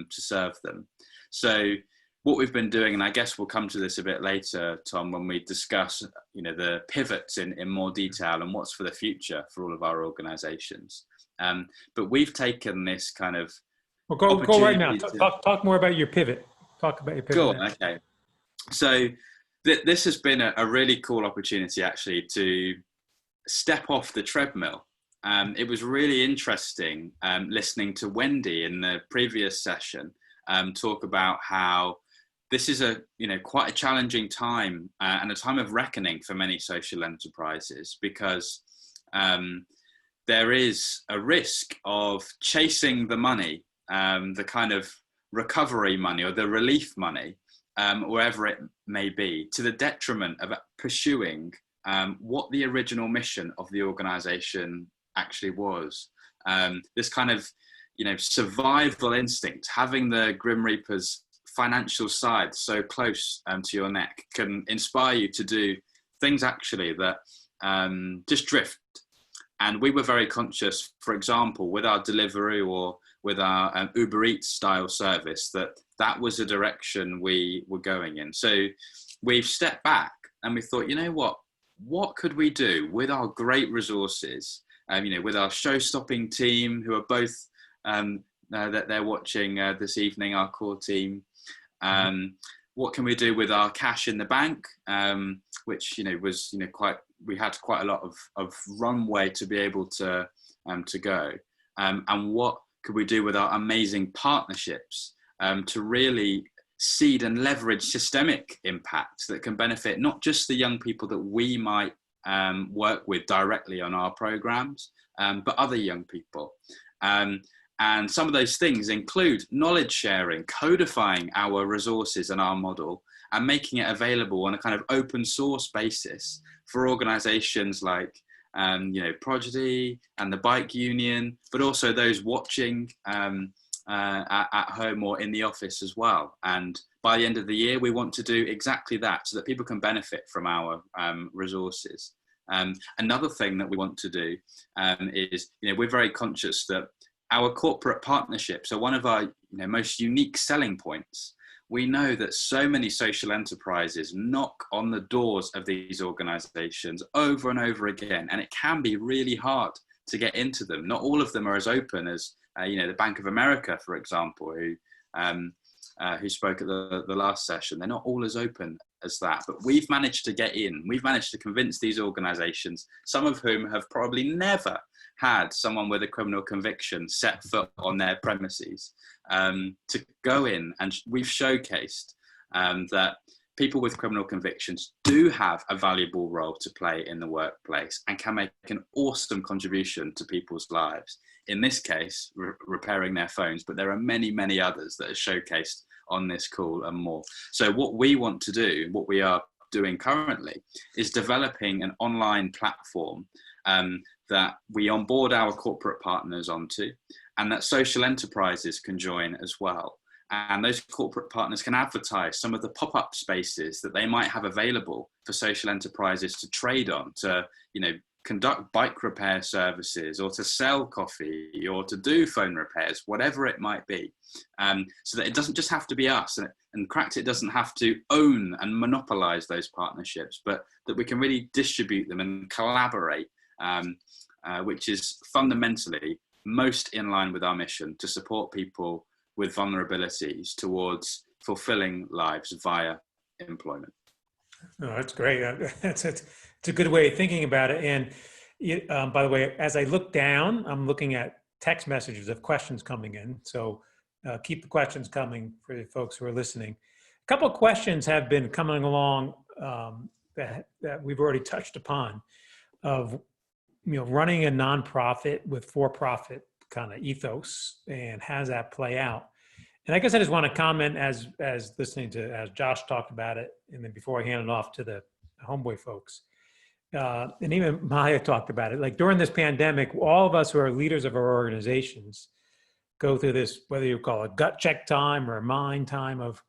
serve them. So what we've been doing, and I guess we'll come to this a bit later, Tom, when we discuss, you know, the pivots in more detail and what's for the future for all of our organizations. But we've taken this kind of go right now. Talk more about your pivot. Talk about your pivot. Cool. Okay. So this has been a really cool opportunity, actually, to step off the treadmill. It was really interesting listening to Wendy in the previous session talk about how this is quite a challenging time and a time of reckoning for many social enterprises, because there is a risk of chasing the money, the kind of recovery money or the relief money, wherever it may be, to the detriment of pursuing what the original mission of the organization actually was. This kind of, survival instinct, having the Grim Reaper's financial side so close to your neck can inspire you to do things actually that just drift. And we were very conscious, for example, with our Deliveroo or with our Uber Eats style service, that was the direction we were going in. So we've stepped back and we thought, you know what could we do with our great resources, with our show-stopping team who are both that they're watching this evening, our core team. What can we do with our cash in the bank, which was we had quite a lot of runway to be able to go, and what could we do with our amazing partnerships to really seed and leverage systemic impacts that can benefit not just the young people that we might work with directly on our programs, but other young people. And some of those things include knowledge sharing, codifying our resources and our model, and making it available on a kind of open source basis for organizations like, Prodigy and the Bike Union, but also those watching at home or in the office as well. And by the end of the year, we want to do exactly that so that people can benefit from our resources. Another thing that we want to do is, we're very conscious that our corporate partnerships are one of our most unique selling points. We know that so many social enterprises knock on the doors of these organizations over and over again, and it can be really hard to get into them. Not all of them are as open as, the Bank of America, for example, who spoke at the last session. They're not all as open as that, but we've managed to get in. We've managed to convince these organizations, some of whom have probably never had someone with a criminal conviction set foot on their premises, to go in, and we've showcased that people with criminal convictions do have a valuable role to play in the workplace and can make an awesome contribution to people's lives. In this case, repairing their phones, but there are many, many others that are showcased on this call and more. So what we want to do, what we are doing currently, is developing an online platform that we onboard our corporate partners onto, and that social enterprises can join as well. And those corporate partners can advertise some of the pop-up spaces that they might have available for social enterprises to trade on, to conduct bike repair services, or to sell coffee, or to do phone repairs, whatever it might be, so that it doesn't just have to be us, and Cracked It doesn't have to own and monopolize those partnerships, but that we can really distribute them and collaborate, which is fundamentally most in line with our mission to support people with vulnerabilities towards fulfilling lives via employment. No, that's great. It's a good way of thinking about it. And by the way, as I look down, I'm looking at text messages of questions coming in. So keep the questions coming for the folks who are listening. A couple of questions have been coming along that we've already touched upon, of running a nonprofit with for-profit kind of ethos, and how does that play out? And I guess I just want to comment as listening to, as Josh talked about it, and then before I hand it off to the Homeboy folks, and even Maya talked about it, like during this pandemic, all of us who are leaders of our organizations go through this, whether you call it gut check time or mind time, of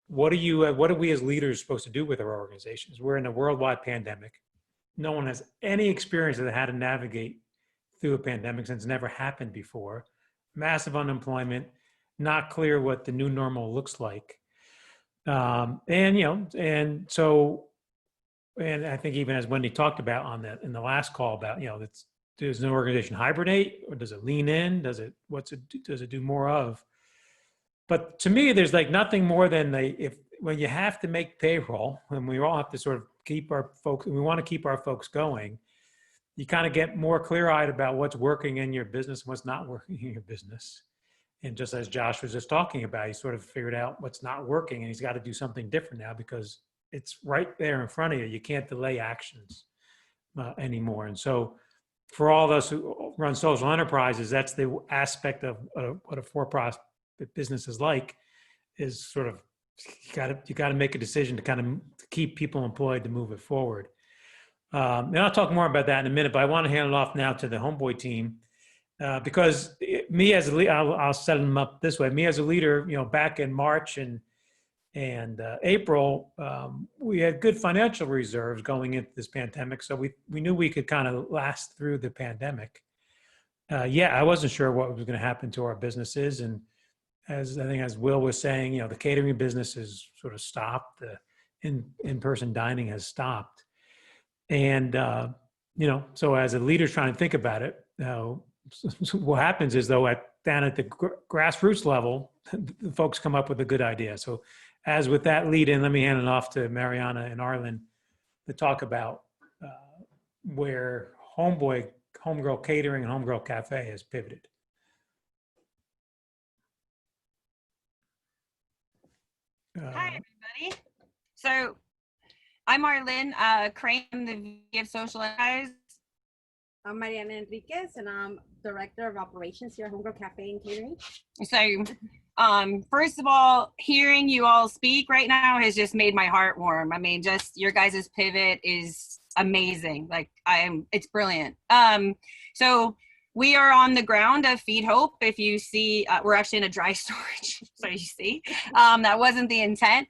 what are we as leaders supposed to do with our organizations? We're in a worldwide pandemic. No one has any experience of how to navigate through a pandemic, since it's never happened before. Massive unemployment, not clear what the new normal looks like. And I think even as Wendy talked about in the last call about, does an organization hibernate, or does it lean in? Does it do more of? But to me, there's like nothing more than when you have to make payroll, and we all have to sort of keep our folks, and we want to keep our folks going, you kind of get more clear-eyed about what's working in your business and what's not working in your business. And just as Josh was just talking about, he sort of figured out what's not working, and he's got to do something different now because it's right there in front of you. You can't delay actions anymore. And so for all of us who run social enterprises, that's the aspect of what a for-profit business is like, is sort of, you got to make a decision to kind of keep people employed to move it forward. And I'll talk more about that in a minute, but I want to hand it off now to the Homeboy team, because me as a leader, I'll set them up this way. Me as a leader, back in March and April, we had good financial reserves going into this pandemic, so we knew we could kind of last through the pandemic. I wasn't sure what was going to happen to our businesses, and as Will was saying, the catering business has sort of stopped. The in-person dining has stopped. And, so as a leader trying to think about it, what happens is, though, down at the grassroots level, the folks come up with a good idea. So as with that lead in, let me hand it off to Mariana and Arlen to talk about where Homegirl Catering and Homegirl Cafe has pivoted. Hi, everybody. So I'm Arlen Crane, I'm the VP of Social Enterprise. I'm Mariana Enriquez, and I'm Director of Operations here at Homegirl Cafe and Catering. So, first of all, hearing you all speak right now has just made my heart warm. I mean, just your guys' pivot is amazing. Like, it's brilliant. So we are on the ground of Feed Hope. If you see, we're actually in a dry storage, so you see, that wasn't the intent.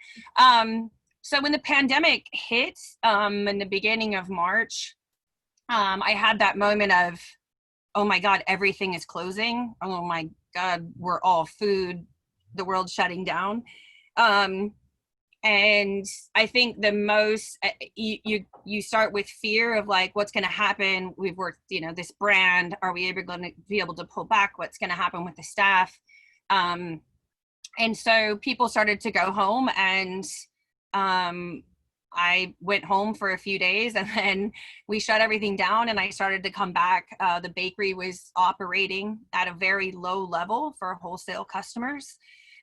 So when the pandemic hit in the beginning of March, I had that moment of, oh my God, everything is closing. Oh my God, we're all food, the world's shutting down. And I think the most, you start with fear of like, what's going to happen? We've worked, this brand, are we going to be able to pull back? What's going to happen with the staff? And so people started to go home, and I went home for a few days, and then we shut everything down and I started to come back. The bakery was operating at a very low level for wholesale customers.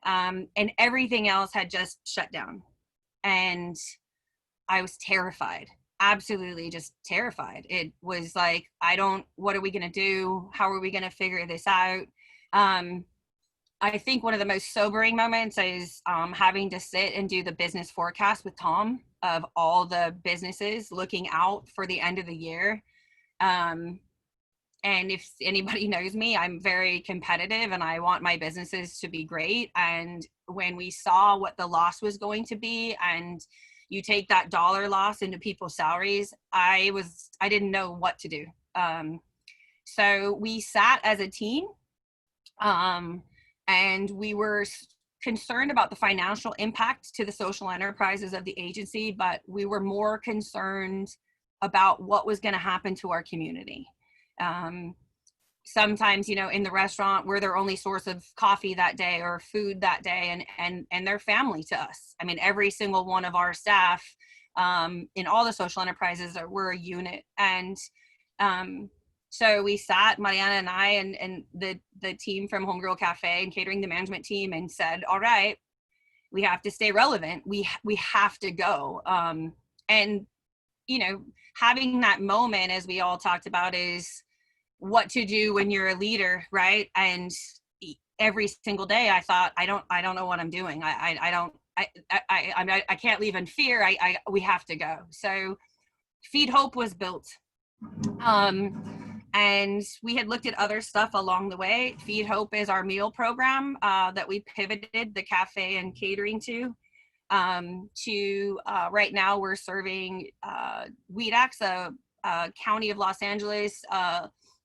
And everything else had just shut down. And I was terrified, absolutely just terrified. It was like, what are we going to do? How are we going to figure this out? I think one of the most sobering moments is having to sit and do the business forecast with Tom of all the businesses looking out for the end of the year. And if anybody knows me, I'm very competitive and I want my businesses to be great. And when we saw what the loss was going to be, and you take that dollar loss into people's salaries, I didn't know what to do. So we sat as a team, and we were concerned about the financial impact to the social enterprises of the agency, but we were more concerned about what was going to happen to our community. Sometimes, in the restaurant, we're their only source of coffee that day or food that day, and they're family to us. I mean, every single one of our staff in all the social enterprises we're a unit. And so we sat, Mariana and I, and the team from Homegirl Cafe and catering, the management team, and said, all right, we have to stay relevant. We have to go. And, having that moment, as we all talked about, is what to do when you're a leader, right? And every single day I thought, I don't know what I'm doing. I can't live in fear. We have to go. So Feed Hope was built. And we had looked at other stuff along the way. Feed Hope is our meal program that we pivoted the cafe and catering to right now we're serving WEDAX, a county of Los Angeles,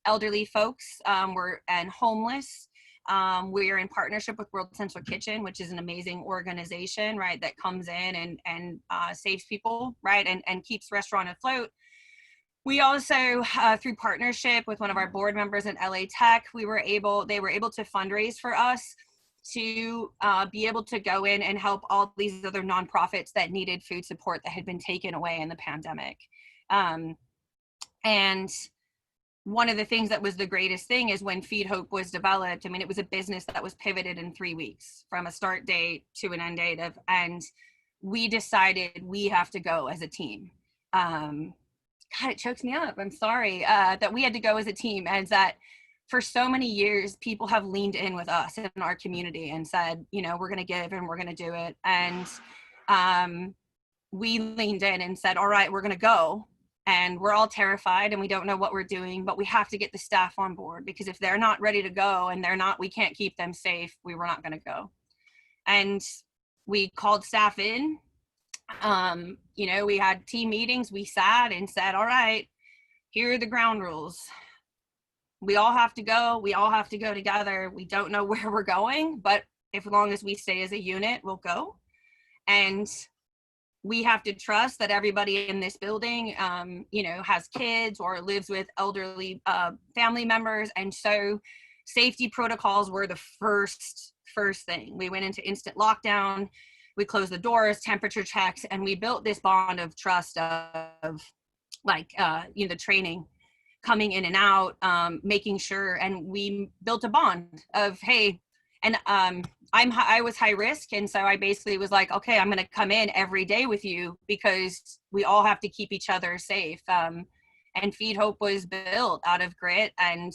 elderly folks and homeless. We're in partnership with World Central Kitchen, which is an amazing organization, right, that comes in and saves people, right, and keeps restaurant afloat. We also, through partnership with one of our board members at LA Tech, they were able to fundraise for us to be able to go in and help all these other nonprofits that needed food support that had been taken away in the pandemic. And one of the things that was the greatest thing is when Feed Hope was developed, I mean, it was a business that was pivoted in 3 weeks from a start date to an end date and we decided we have to go as a team. God, it chokes me up. I'm sorry that we had to go as a team, and that for so many years, people have leaned in with us in our community and said, we're going to give and we're going to do it. And we leaned in and said, all right, we're going to go. And we're all terrified and we don't know what we're doing, but we have to get the staff on board, because if they're not ready to go and we can't keep them safe, we were not going to go. And we called staff in. We had team meetings. We sat and said, all right, here are the ground rules. We all have to go. We all have to go together. We don't know where we're going, but as long as we stay as a unit, we'll go. And we have to trust that everybody in this building, has kids or lives with elderly family members. And so safety protocols were the first thing. We went into instant lockdown. We closed the doors, temperature checks, and we built this bond of trust of the training, coming in and out, making sure, and we built a bond of, hey, and I was high risk, and so I basically was like, okay, I'm going to come in every day with you because we all have to keep each other safe. And Feed Hope was built out of grit, and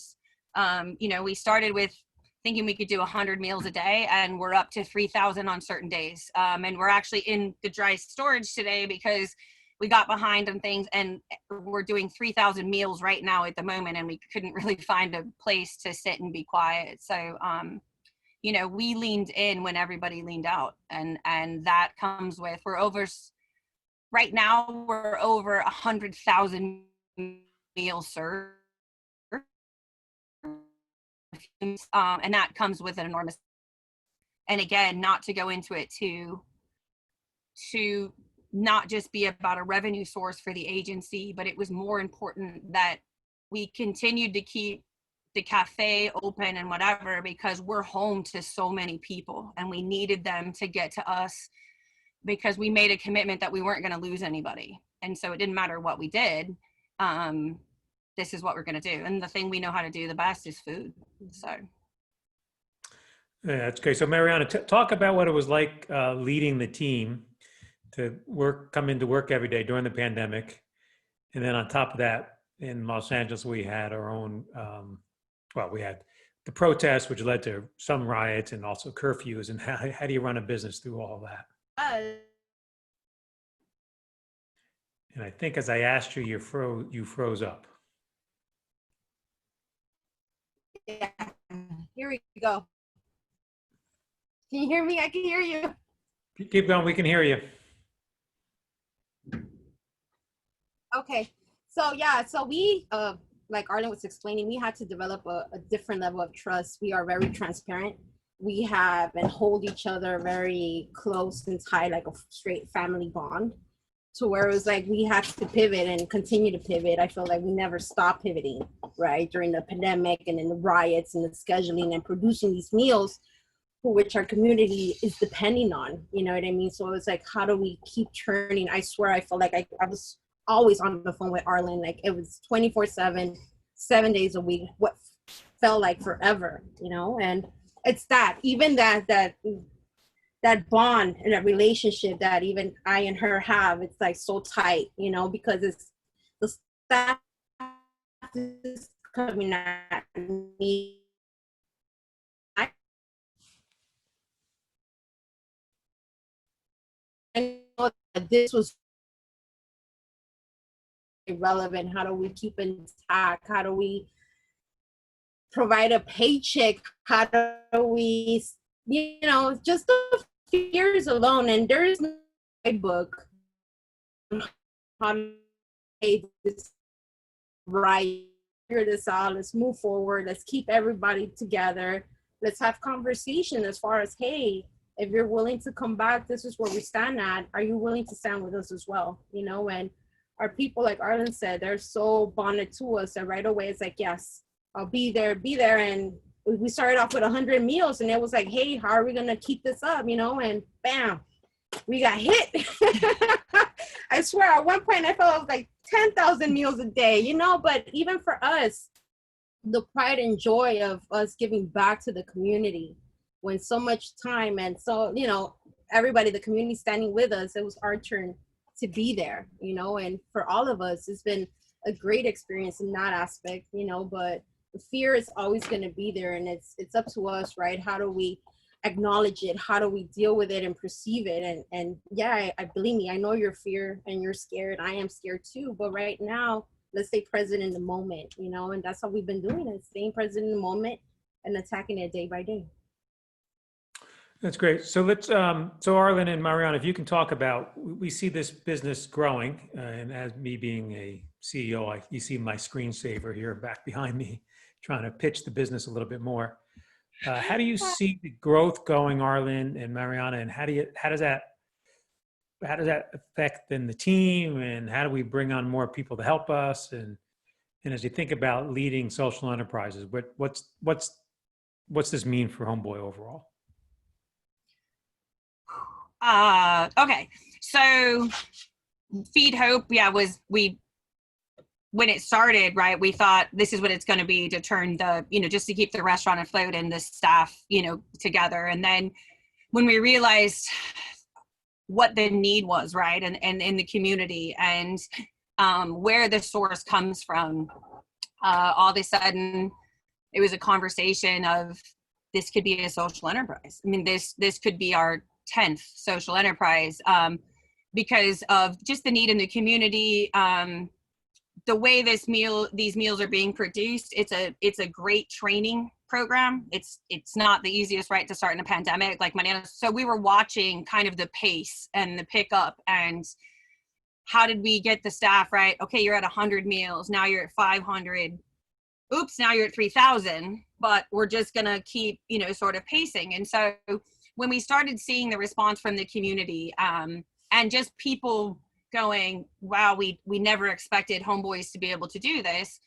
we started with thinking we could do 100 meals a day, and we're up to 3,000 on certain days. And we're actually in the dry storage today because we got behind on things, and we're doing 3,000 meals right now at the moment, and we couldn't really find a place to sit and be quiet. So, you know, we leaned in when everybody leaned out, and that comes with, right now we're over 100,000 meals served. And that comes with an enormous, and again, not to go into it to not just be about a revenue source for the agency, but it was more important that we continued to keep the cafe open and whatever, because we're home to so many people and we needed them to get to us, because we made a commitment that we weren't going to lose anybody. And so it didn't matter what we did. This is what we're going to do. And the thing we know how to do the best is food. So. Yeah, that's great. So Mariana, talk about what it was like leading the team to come into work every day during the pandemic. And then on top of that, in Los Angeles, we had our own, we had the protests, which led to some riots and also curfews. And how do you run a business through all of that? And I think as I asked you, you froze up. Yeah, here we go. Can you hear me? I can hear you. Keep going, we can hear you. Okay, so yeah, so we, like Arlen was explaining, we had to develop a different level of trust. We are very transparent. We have and hold each other very close and tight, like a straight family bond, to where it was like we had to pivot and continue to pivot. I feel like we never stopped pivoting, right? During the pandemic and in the riots and the scheduling and producing these meals, for which our community is depending on, you know what I mean? So it's like, how do we keep churning? I swear, I felt like I was always on the phone with Arlen. Like it was 24/7, 7 days a week, what felt like forever, you know? And it's that, even that bond and that relationship that even I and her have, it's like so tight, you know, because it's the staff is coming at me. I know that this was irrelevant. How do we keep intact? How do we provide a paycheck? How do we, you know, just the fears alone. And there is no book on how to pay this right. Figure this out. Let's move forward. Let's keep everybody together. Let's have conversation as far as, hey, if you're willing to come back, this is where we stand at. Are you willing to stand with us as well? You know, and our people, like Arlen said, they're so bonded to us that right away it's like, yes, I'll be there. And we started off with 100 meals, and it was like, hey, how are we going to keep this up? You know, and bam, we got hit. I swear, at one point I felt it was like 10,000 meals a day, you know, but even for us, the pride and joy of us giving back to the community when so much time and so, you know, everybody, the community standing with us, it was our turn to be there, you know, and for all of us, it's been a great experience in that aspect, you know, but the fear is always going to be there, and it's up to us, right? How do we acknowledge it? How do we deal with it and perceive it? And yeah, I believe me, I know your fear and you're scared. I am scared too, but right now, let's stay present in the moment, you know, and that's how we've been doing it, staying present in the moment and attacking it day by day. That's great. So let's, so Arlen and Mariana, if you can talk about, we see this business growing, and as me being a CEO, you see my screensaver here back behind me, trying to pitch the business a little bit more. How do you see the growth going, Arlen and Mariana, and how does that affect then the team, and how do we bring on more people to help us? And as you think about leading social enterprises, what's this mean for Homeboy overall? Okay, so Feed Hope, yeah, when it started, right, we thought this is what it's going to be to turn the, you know, just to keep the restaurant afloat and the staff, you know, together. And then when we realized what the need was, right, and in the community, and where the source comes from, all of a sudden it was a conversation of, this could be a social enterprise. I mean, this could be our 10th social enterprise. because of just the need in the community. The way these meals are being produced, it's a great training program. It's not the easiest, right, to start in a pandemic, like Mariana. So we were watching kind of the pace and the pickup, and how did we get the staff, right? Okay, you're at 100 meals, now you're at 500. Oops, now you're at 3,000, but we're just gonna keep, sort of pacing. And so when we started seeing the response from the community, and just people going, wow, we never expected Homeboys to be able to do this.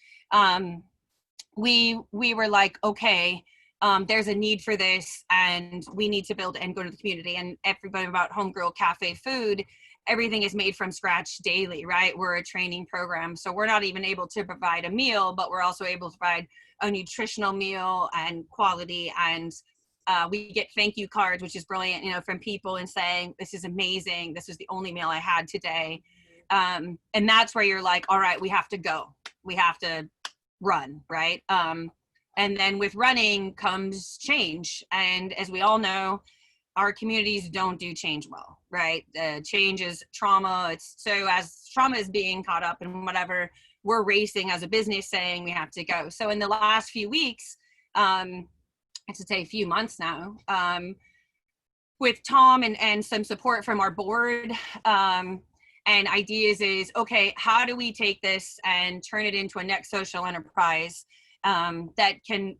We were like, okay, there's a need for this, and we need to build and go to the community. And everybody about Homegirl Cafe food, everything is made from scratch daily, right? We're a training program, so we're not even able to provide a meal, but we're also able to provide a nutritional meal and quality. And we get thank you cards, which is brilliant, from people and saying, this is amazing. This is the only meal I had today. And that's where you're like, all right, we have to go. We have to run, right? And then with running comes change. And as we all know, our communities don't do change well, right? Change is trauma. So as trauma is being caught up and whatever, we're racing as a business saying we have to go. So in the last few weeks, I should say a few months now, with Tom and some support from our board, and ideas is, okay, how do we take this and turn it into a next social enterprise that can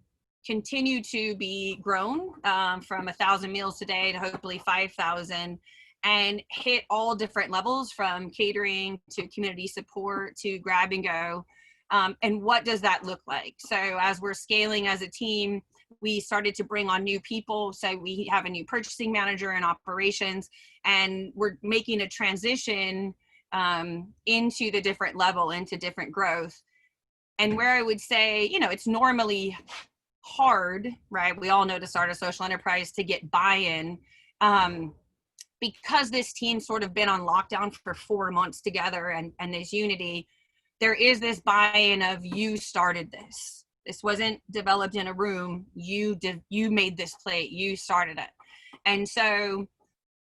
continue to be grown from 1,000 meals today to hopefully 5,000, and hit all different levels, from catering to community support to grab and go. And what does that look like? So as we're scaling as a team, we started to bring on new people. So we have a new purchasing manager and operations, and we're making a transition into the different level, into different growth. And where I would say, it's normally hard, right? We all know, to start a social enterprise, to get buy-in. Because this team's sort of been on lockdown for 4 months together, and this unity, there is this buy-in of, you started this. This wasn't developed in a room. You made this plate, you started it. And so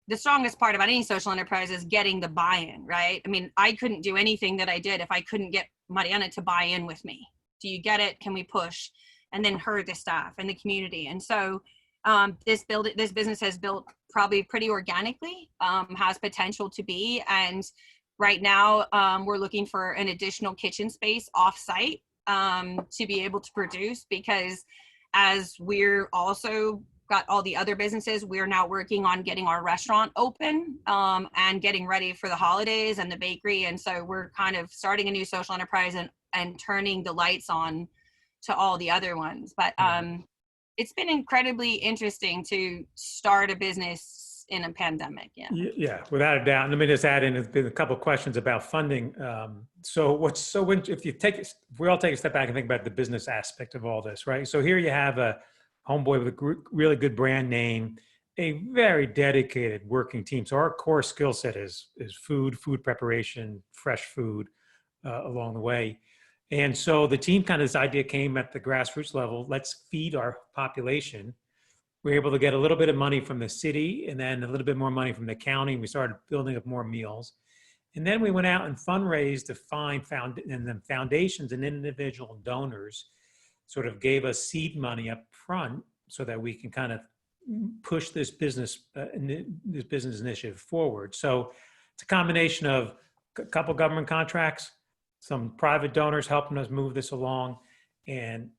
the strongest part about any social enterprise is getting the buy-in, right? I mean, I couldn't do anything that I did if I couldn't get Mariana to buy in with me. Do you get it? Can we push? And then her, the staff, and the community. And so this business has built probably pretty organically, has potential to be. And right now we're looking for an additional kitchen space off-site to be able to produce, because as we're also got all the other businesses, we're now working on getting our restaurant open and getting ready for the holidays and the bakery. And so we're kind of starting a new social enterprise and turning the lights on to all the other ones. But it's been incredibly interesting to start a business in a pandemic. Yeah, without a doubt. And let me just add in, there's been a couple of questions about funding. If we all take a step back and think about the business aspect of all this, right? So here you have a Homeboy with a really good brand name, a very dedicated working team. So our core skill set is food preparation, fresh food along the way. And so the team this idea came at the grassroots level. Let's feed our population. We were able to get a little bit of money from the city, and then a little bit more money from the county. We started building up more meals. And then we went out and fundraised to find foundations and individual donors sort of gave us seed money up front so that we can kind of push this business initiative forward. So it's a combination of a couple government contracts, some private donors helping us move this along, and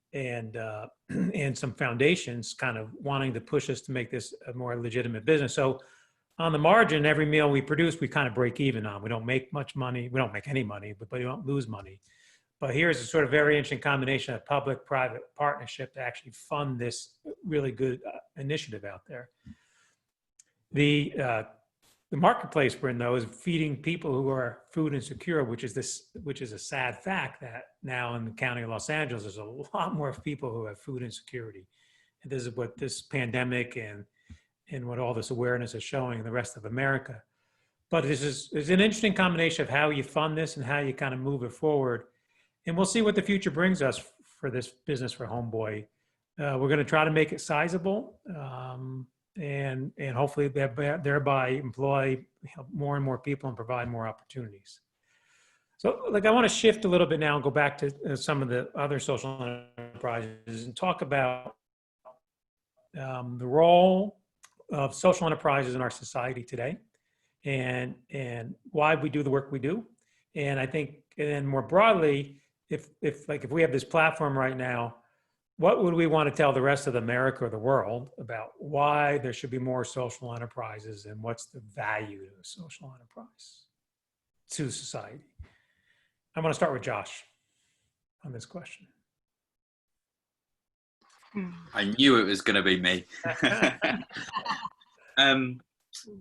some foundations kind of wanting to push us to make this a more legitimate business. So on the margin, every meal we produce, we kind of break even on. We don't make much money. We don't make any money, but we don't lose money. But here's a sort of very interesting combination of public-private partnership to actually fund this really good initiative out there. The marketplace we're in, though, is feeding people who are food insecure, which is a sad fact that now in the county of Los Angeles, there's a lot more people who have food insecurity. And this is what this pandemic and what all this awareness is showing in the rest of America. But it's an interesting combination of how you fund this and how you kind of move it forward. And we'll see what the future brings us for this business for Homeboy. We're going to try to make it sizable. and hopefully thereby employ more and more people and provide more opportunities. So like I want to shift a little bit now and go back to some of the other social enterprises and talk about the role of social enterprises in our society today and why we do the work we do. And I think, and then more broadly, if we have this platform right now, what would we want to tell the rest of America or the world about why there should be more social enterprises and what's the value of a social enterprise to society? I want to start with Josh on this question. I knew it was going to be me.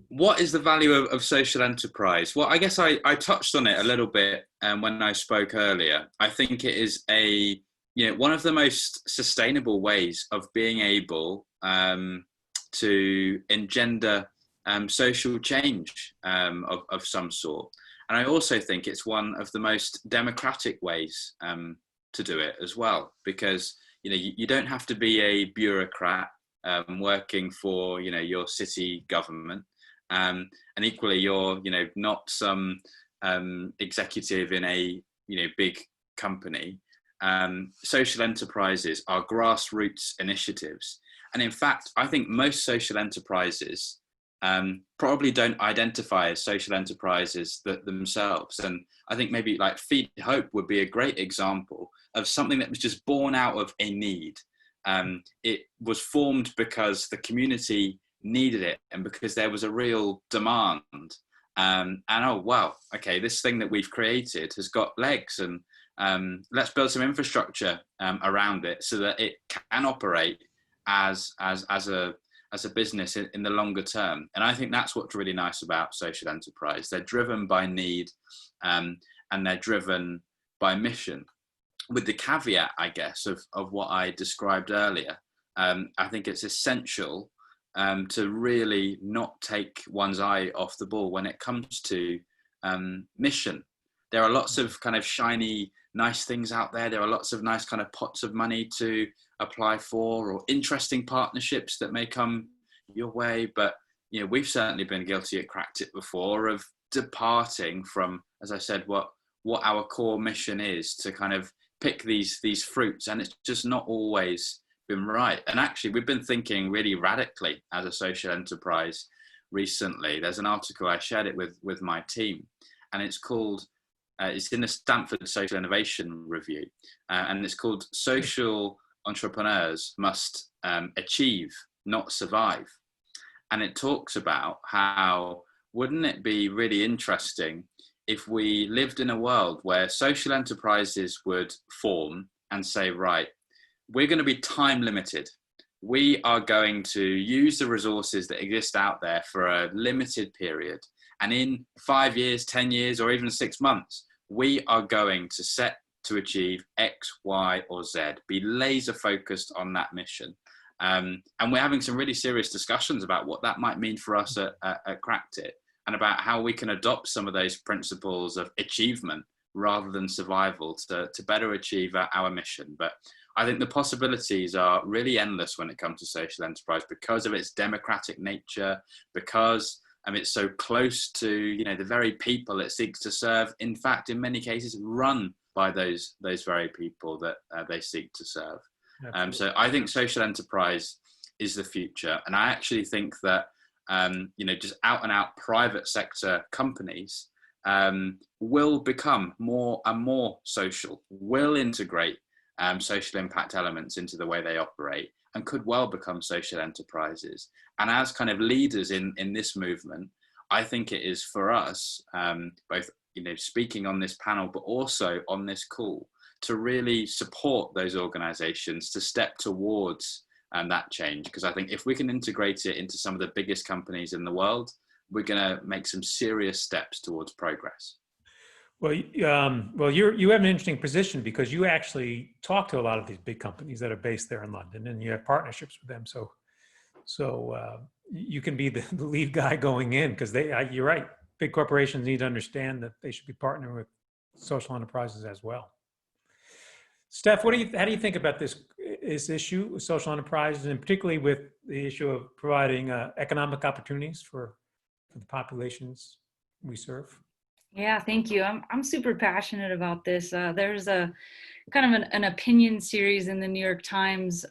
What is the value of social enterprise? Well, I guess I touched on it a little bit when I spoke earlier. I think it is one of the most sustainable ways of being able to engender social change of some sort. And I also think it's one of the most democratic ways to do it as well, because you don't have to be a bureaucrat working for your city government, and equally you're not some executive in a big company. Social enterprises are grassroots initiatives, and in fact I think most social enterprises probably don't identify as social enterprises themselves. And I think maybe like Feed Hope would be a great example of something that was just born out of a need. It was formed because the community needed it and because there was a real demand. And oh, wow, okay, this thing that we've created has got legs, and let's build some infrastructure around it so that it can operate as a business in the longer term. And I think that's what's really nice about social enterprise. They're driven by need, and they're driven by mission, with the caveat, I guess, of what I described earlier. I think it's essential to really not take one's eye off the ball when it comes to mission. There are lots of kind of shiny, nice things out there. There are lots of nice kind of pots of money to apply for, or interesting partnerships that may come your way. But we've certainly been guilty at Cracked It before of departing from, as I said, what our core mission is, to kind of pick these fruits, and it's just not always been right. And actually we've been thinking really radically as a social enterprise recently. There's an article, I shared it with my team, and it's called it's in the Stanford Social Innovation Review, and it's called Social Entrepreneurs Must Achieve, Not Survive. And it talks about how, wouldn't it be really interesting if we lived in a world where social enterprises would form and say, right, we're going to be time limited. We are going to use the resources that exist out there for a limited period. And in 5 years, 10 years, or even 6 months, we are going to set to achieve X, Y, or Z, be laser focused on that mission. And we're having some really serious discussions about what that might mean for us at Cracked It, and about how we can adopt some of those principles of achievement rather than survival to better achieve our mission. But I think the possibilities are really endless when it comes to social enterprise, because of its democratic nature, because it's so close to the very people it seeks to serve. In fact, in many cases, run by those very people that they seek to serve. So I think social enterprise is the future, and I actually think that just out and out private sector companies will become more and more social, will integrate social impact elements into the way they operate, and could well become social enterprises. And as kind of leaders in this movement, I think it is for us, both speaking on this panel, but also on this call, to really support those organizations to step towards that change. Because I think if we can integrate it into some of the biggest companies in the world, we're going to make some serious steps towards progress. Well, you have an interesting position, because you actually talk to a lot of these big companies that are based there in London, and you have partnerships with them. So you can be the lead guy going in, because you're right. Big corporations need to understand that they should be partnering with social enterprises as well. Steph, how do you think about this this issue with social enterprises, and particularly with the issue of providing economic opportunities for the populations we serve? Yeah, thank you. I'm super passionate about this. There's a kind of an opinion series in the New York Times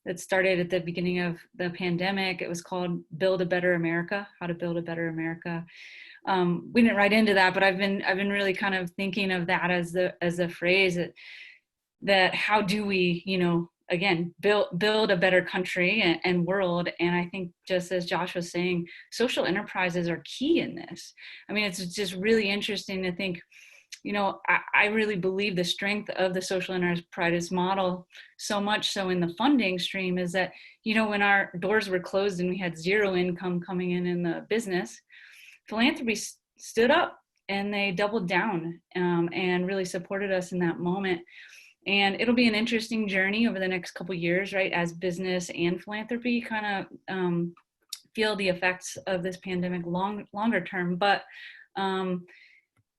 that started at the beginning of the pandemic. It was called "Build a Better America: How to Build a Better America." We didn't write into that, but I've been really kind of thinking of that as a phrase that how do we, again, build a better country and world. And I think, just as Josh was saying, social enterprises are key in this. I mean, it's just really interesting to think, I really believe the strength of the social enterprise model, so much so in the funding stream, is that, when our doors were closed and we had zero income coming in the business, philanthropy stood up and they doubled down and really supported us in that moment. And it'll be an interesting journey over the next couple of years, right, as business and philanthropy kind of feel the effects of this pandemic longer term. But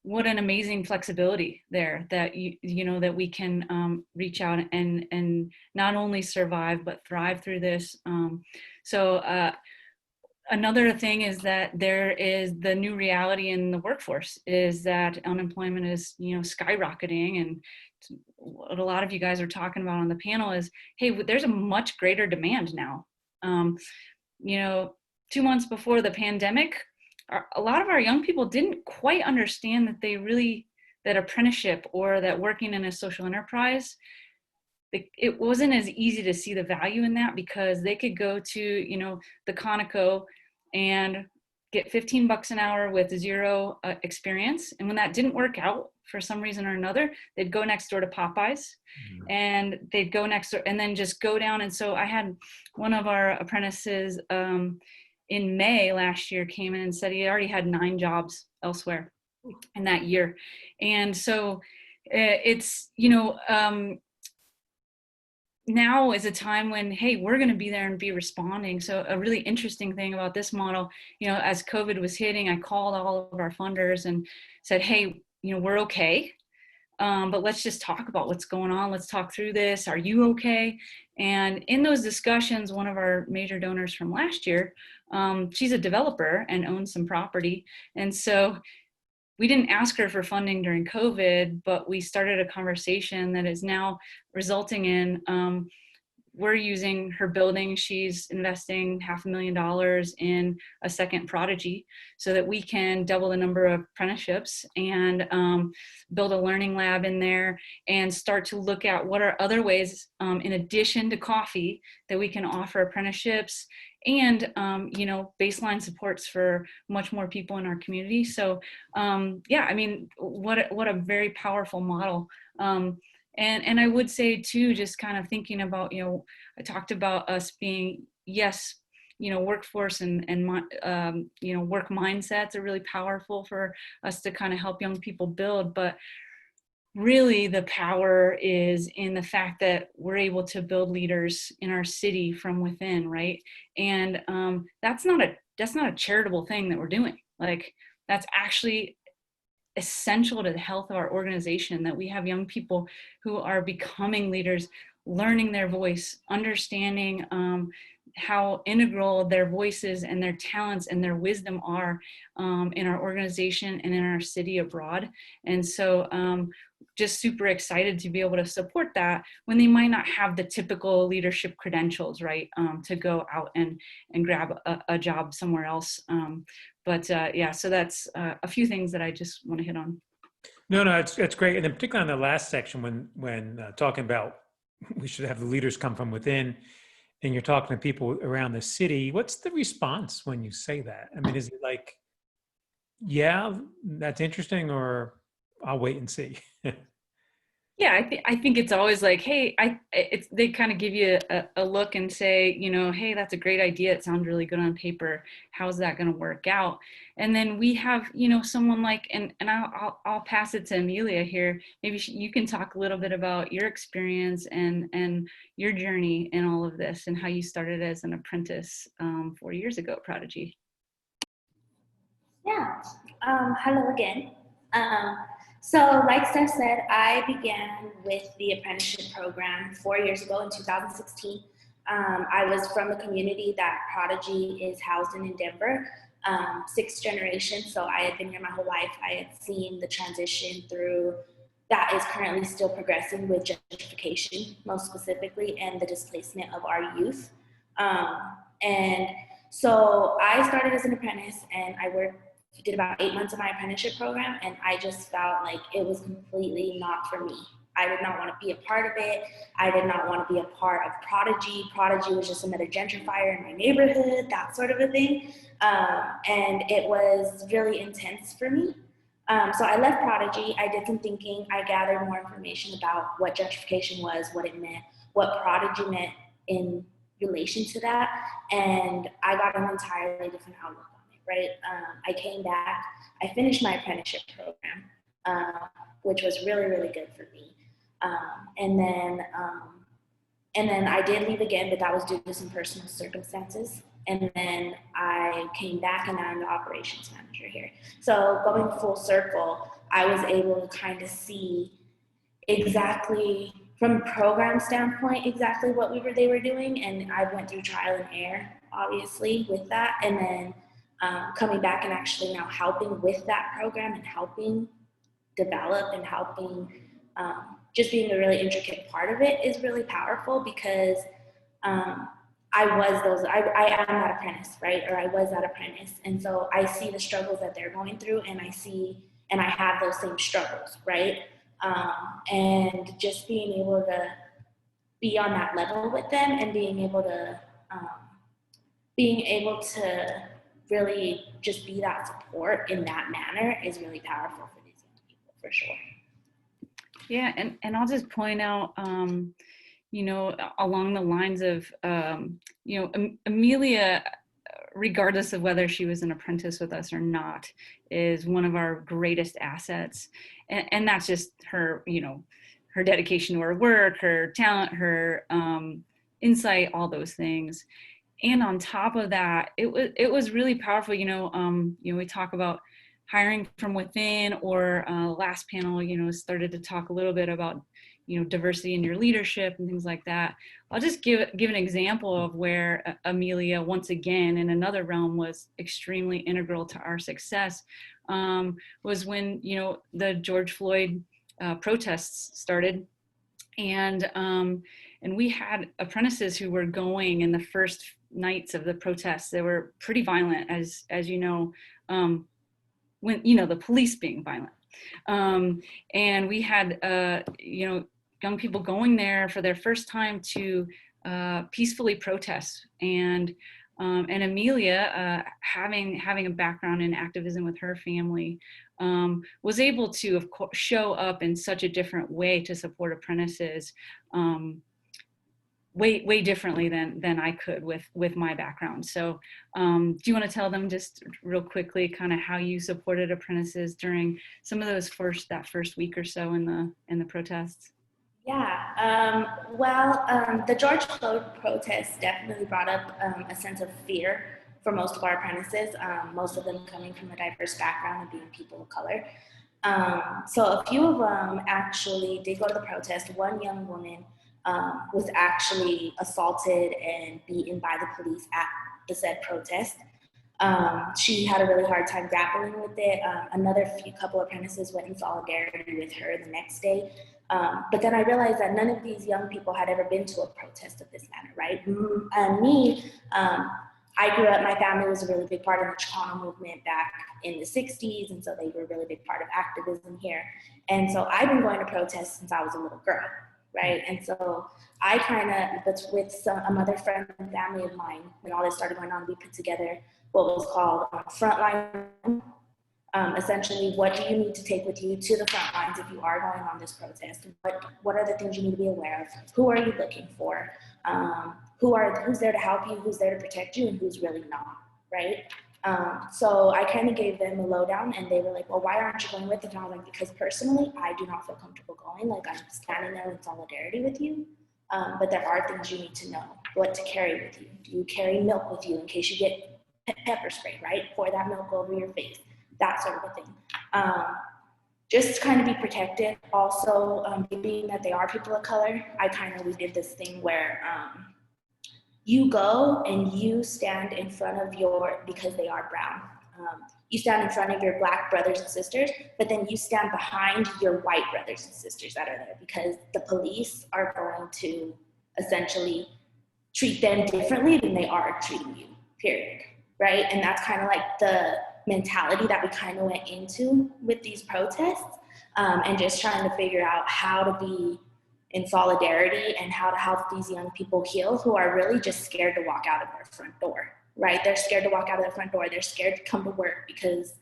what an amazing flexibility there that that we can reach out and not only survive but thrive through this. Another thing is that there is the new reality in the workforce is that unemployment is skyrocketing, and what a lot of you guys are talking about on the panel is, hey, there's a much greater demand now. 2 months before the pandemic, a lot of our young people didn't quite understand that apprenticeship or that working in a social enterprise, it wasn't as easy to see the value in that, because they could go to the Conoco and get $15 an hour with zero experience, and when that didn't work out for some reason or another, they'd go next door to Popeyes, and they'd go next door and then just go down. And so I had one of our apprentices in May last year came in and said he already had 9 jobs elsewhere in that year. And so it's now is a time when, hey, we're going to be there and be responding. So a really interesting thing about this model, as COVID was hitting, I called all of our funders and said, hey, we're okay, but let's just talk about what's going on. Let's talk through this. Are you okay? And in those discussions, one of our major donors from last year, she's a developer and owns some property. And so we didn't ask her for funding during COVID, but we started a conversation that is now resulting in, we're using her building. She's investing $500,000 in a second Prodigy so that we can double the number of apprenticeships and build a learning lab in there and start to look at what are other ways, in addition to coffee, that we can offer apprenticeships and baseline supports for much more people in our community. So yeah, I mean, what a very powerful model. And I would say too, just kind of thinking about, I talked about us being, yes, workforce and work mindsets are really powerful for us to kind of help young people build, but really the power is in the fact that we're able to build leaders in our city from within, right? And that's not a charitable thing that we're doing. Like, that's actually essential to the health of our organization, that we have young people who are becoming leaders, learning their voice, understanding how integral their voices and their talents and their wisdom are in our organization and in our city abroad. And so just super excited to be able to support that when they might not have the typical leadership credentials, right, to go out and grab a job somewhere else. Yeah, so that's a few things that I just want to hit on. No, it's great. And in particular on the last section, when talking about we should have the leaders come from within, and you're talking to people around the city, what's the response when you say that? I mean, is it like, yeah, that's interesting, or I'll wait and see? Yeah, I think it's always like, hey, they kind of give you a look and say, hey, that's a great idea. It sounds really good on paper. How's that going to work out? And then we have, someone like, and I'll pass it to Amelia here. Maybe you can talk a little bit about your experience and your journey in all of this and how you started as an apprentice 4 years ago at Prodigy. Yeah. Hello again. So like Steph said, I began with the apprenticeship program 4 years ago in 2016. I was from a community that Prodigy is housed in Denver, sixth generation. So I had been here my whole life. I had seen the transition through that is currently still progressing with gentrification, most specifically, and the displacement of our youth. And so I started as an apprentice, and I did about 8 months of my apprenticeship program, and I just felt like it was completely not for me. I did not want to be a part of it. I did not want to be a part of Prodigy. Prodigy was just another gentrifier in my neighborhood, that sort of a thing. And it was really intense for me. So I left Prodigy. I did some thinking. I gathered more information about what gentrification was, what it meant, what Prodigy meant in relation to that. And I got an entirely different outlook on it, right? I came back. I finished my apprenticeship program, which was really, really good for me. And then I did leave again, but that was due to some personal circumstances. And then I came back, and now I'm the operations manager here. So going full circle, I was able to kind of see exactly from a program standpoint, exactly what they were doing. And I went through trial and error, obviously, with that. And then coming back and actually now helping with that program and helping develop and helping just being a really intricate part of it is really powerful, because I am that apprentice, right? Or I was that apprentice. And so I see the struggles that they're going through, and I have those same struggles, right? And just being able to be on that level with them, and being able to really just be that support in that manner is really powerful for these young people, for sure. Yeah, and I'll just point out, along the lines of, Amelia, regardless of whether she was an apprentice with us or not, is one of our greatest assets. And that's just her, her dedication to her work, her talent, her insight, all those things. And on top of that, it was really powerful. We talk about hiring from within, or last panel, started to talk a little bit about, diversity in your leadership and things like that. I'll just give an example of where Amelia, once again, in another realm, was extremely integral to our success. Was when, the George Floyd protests started. And we had apprentices who were going in the first nights of the protests. They were pretty violent, as you know, when, the police being violent. And we had, young people going there for their first time to peacefully protest. And Amelia, having a background in activism with her family, was able to, of course, show up in such a different way to support apprentices, way differently than I could with my background. So do you want to tell them just real quickly kind of how you supported apprentices during some of those that first week or so in the protests? Yeah, the George Floyd protests definitely brought up a sense of fear for most of our apprentices, most of them coming from a diverse background and being people of color. So a few of them actually did go to the protest. One young woman was actually assaulted and beaten by the police at the said protest. She had a really hard time grappling with it. Another couple apprentices went in solidarity with her the next day. But then I realized that none of these young people had ever been to a protest of this manner, right? And me, I grew up, my family was a really big part of the Chicano movement back in the 60s, and so they were a really big part of activism here. And so I've been going to protests since I was a little girl, right? And so I but with another friend and family of mine, when all this started going on, we put together what was called Frontline. Essentially, what do you need to take with you to the front lines if you are going on this protest? What are the things you need to be aware of? Who are you looking for? Who's there to help you? Who's there to protect you? And who's really not, right? So I kind of gave them a lowdown, and they were like, well, why aren't you going with it? And I was like, because personally, I do not feel comfortable going. Like, I'm standing there in solidarity with you. But there are things you need to know, what to carry with you. Do you carry milk with you in case you get pepper spray, right? Pour that milk over your face, that sort of a thing. just kind of be protected. Also, being that they are people of color, we did this thing where you go and you stand in front of because they are brown, you stand in front of your Black brothers and sisters, but then you stand behind your white brothers and sisters that are there, because the police are going to essentially treat them differently than they are treating you, period, right? And that's kind of like the mentality that we kind of went into with these protests, and just trying to figure out how to be in solidarity and how to help these young people heal who are really just scared to walk out of their front door, right? They're scared to walk out of their front door. They're scared to come to work because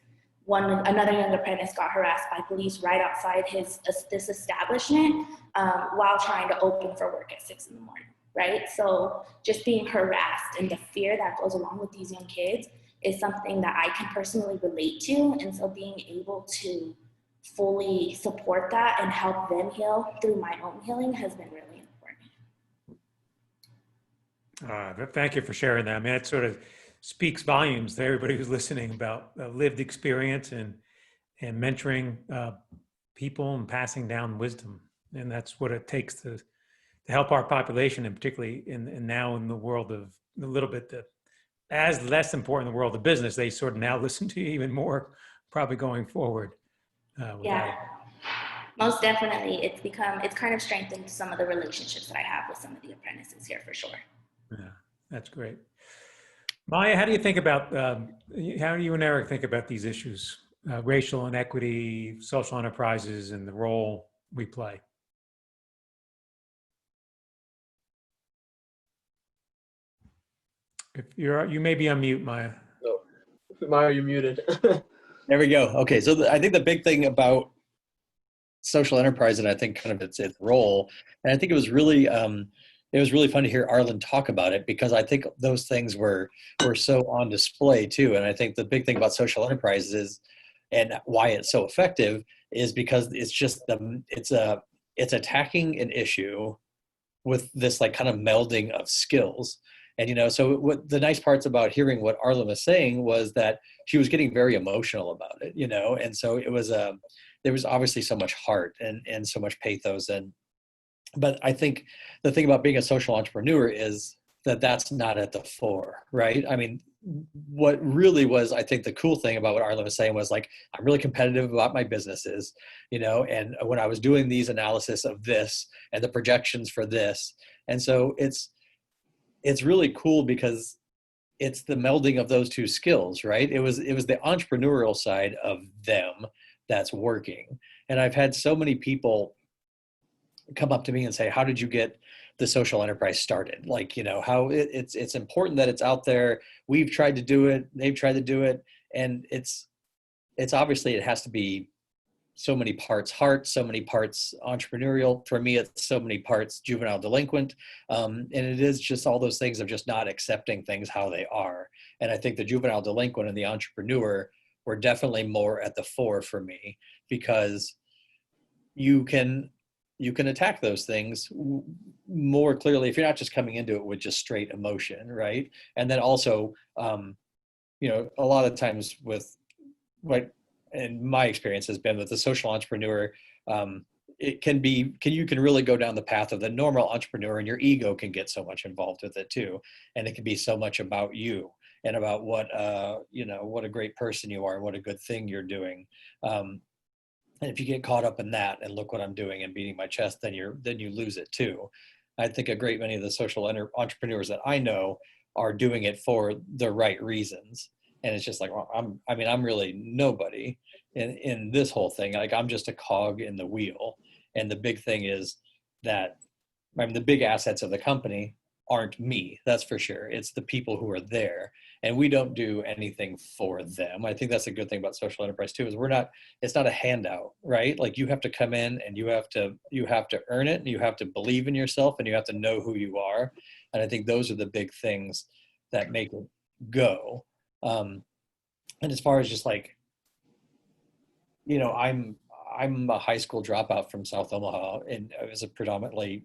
another young apprentice got harassed by police right outside this establishment while trying to open for work at 6 a.m, right? So just being harassed and the fear that goes along with these young kids is something that I can personally relate to. And so being able to fully support that and help them heal through my own healing has been really important. Thank you for sharing that. I mean, it sort of speaks volumes to everybody who's listening about lived experience and mentoring people and passing down wisdom. And that's what it takes to help our population, and particularly now in the world of a little bit as less important in the world of business, they sort of now listen to you even more, probably going forward. Yeah, most definitely. It's kind of strengthened some of the relationships that I have with some of the apprentices here, for sure. Yeah, that's great. Maya, how do you think about, how do you and Eric think about these issues, racial inequity, social enterprises, and the role we play? If you may be on mute, Maya. No, Maya, you're muted. There we go. Okay, so I think the big thing about social enterprise, and I think kind of its role, and I think it was really fun to hear Arlen talk about it, because I think those things were so on display too. And I think the big thing about social enterprise is, and why it's so effective, is because it's just it's attacking an issue with this like kind of melding of skills. And so what the nice parts about hearing what Arlen was saying was that she was getting very emotional about it, and so it was there was obviously so much heart and so much pathos. But I think the thing about being a social entrepreneur is that that's not at the fore, right? I mean, what really was, I think the cool thing about what Arlen was saying was like, I'm really competitive about my businesses, and when I was doing these analysis of this and the projections for this. And so it's really cool because it's the melding of those two skills, right? It was the entrepreneurial side of them that's working. And I've had so many people come up to me and say, how did you get the social enterprise started? Like, how it's important that it's out there. We've tried to do it. They've tried to do it. And it's obviously, it has to be so many parts heart, so many parts entrepreneurial. For me, it's so many parts juvenile delinquent. And it is just all those things of just not accepting things how they are. And I think the juvenile delinquent and the entrepreneur were definitely more at the fore for me, because you can attack those things more clearly if you're not just coming into it with just straight emotion, right? And then also, a lot of times with what, and my experience has been with the social entrepreneur, you can really go down the path of the normal entrepreneur, and your ego can get so much involved with it too. And it can be so much about you and about what a great person you are and what a good thing you're doing. And if you get caught up in that and look what I'm doing and beating my chest, then you lose it too. I think a great many of the social entrepreneurs that I know are doing it for the right reasons. And it's just like, well, I'm really nobody in this whole thing. Like, I'm just a cog in the wheel. And the big thing is that, the big assets of the company aren't me, that's for sure. It's the people who are there, and we don't do anything for them. I think that's a good thing about social enterprise too, is it's not a handout, right? Like, you have to come in and you have to earn it, and you have to believe in yourself, and you have to know who you are. And I think those are the big things that make it go. And as far as just like, I'm a high school dropout from South Omaha, and it was a predominantly,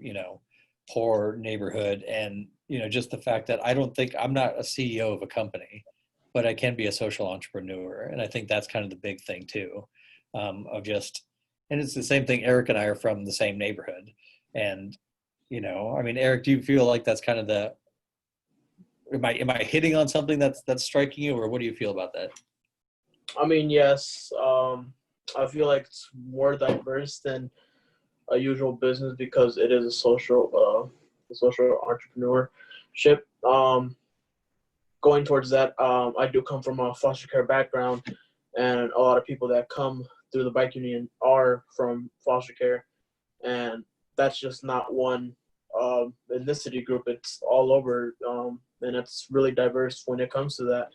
poor neighborhood. And, just the fact that I'm not a CEO of a company, but I can be a social entrepreneur. And I think that's kind of the big thing too, of just, And it's the same thing. Eric and I are from the same neighborhood. And, you know, I mean, Eric, do you feel like that's kind of am I hitting on something that's striking you, or what do you feel about that? I mean, yes. I feel like it's more diverse than a usual business because it is a social entrepreneurship. Going towards that, I do come from a foster care background, and a lot of people that come through the bike union are from foster care, and that's just not one ethnicity group. It's all over, and it's really diverse when it comes to that.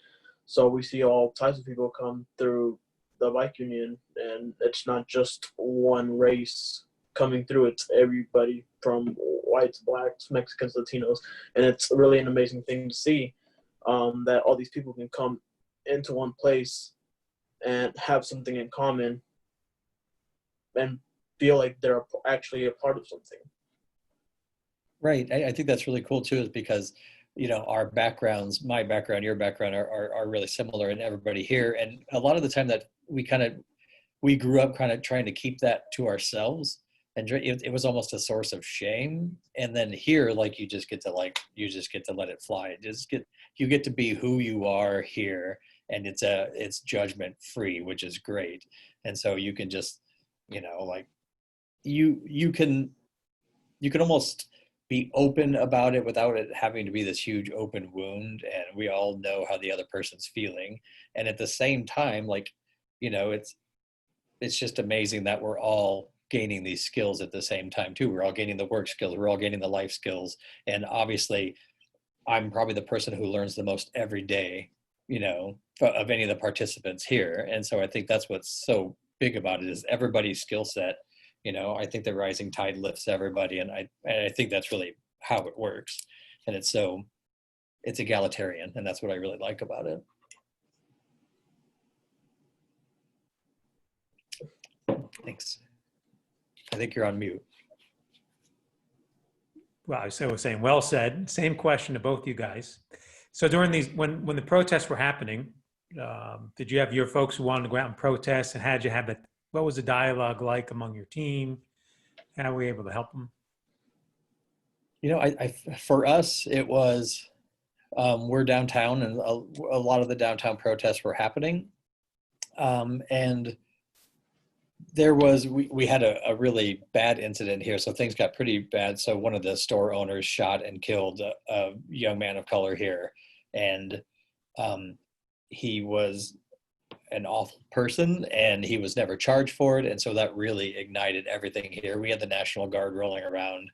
So we see all types of people come through the bike union, and it's not just one race coming through. It's everybody from whites, blacks, Mexicans, Latinos, and it's really an amazing thing to see that all these people can come into one place and have something in common and feel like they're actually a part of something. Right. I think that's really cool too, is because, you know, our backgrounds, my background, your background are really similar, and everybody here. And a lot of the time that we grew up kind of trying to keep that to ourselves, and it was almost a source of shame. And then here, like, you just get to let it fly. You get to be who you are here, and it's judgment free, which is great. And so you can just, you know, like you can almost be open about it without it having to be this huge open wound, and we all know how the other person's feeling. And at the same time, like, you know, it's just amazing that we're all gaining these skills at the same time too. We're all gaining the work skills, we're all gaining the life skills. And obviously I'm probably the person who learns the most every day, you know, of any of the participants here. And so I think that's what's so big about it, is everybody's skill set. You know, I think the rising tide lifts everybody, and I think that's really how it works. And it's egalitarian, and that's what I really like about it. Thanks. I think you're on mute. Well, I was saying, well said. Same question to both you guys. So during these, when the protests were happening, did you have your folks who wanted to go out and protest, and had you have that? What was the dialogue like among your team? How were we able to help them? You know, for us, it was, we're downtown, and a lot of the downtown protests were happening. And there was, we had a really bad incident here, so things got pretty bad. So one of the store owners shot and killed a young man of color here. And he was an awful person, and he was never charged for it. And so that really ignited everything here. We had the National Guard rolling around.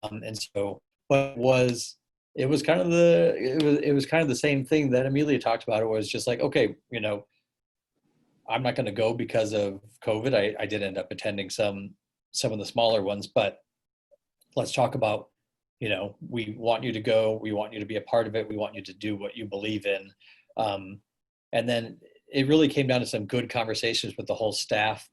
And so it was kind of the same thing that Amelia talked about. It was just like, okay, you know, I'm not going to go because of COVID. I did end up attending some of the smaller ones, but let's talk about, you know, we want you to go. We want you to be a part of it. We want you to do what you believe in. And then it really came down to some good conversations with the whole staff,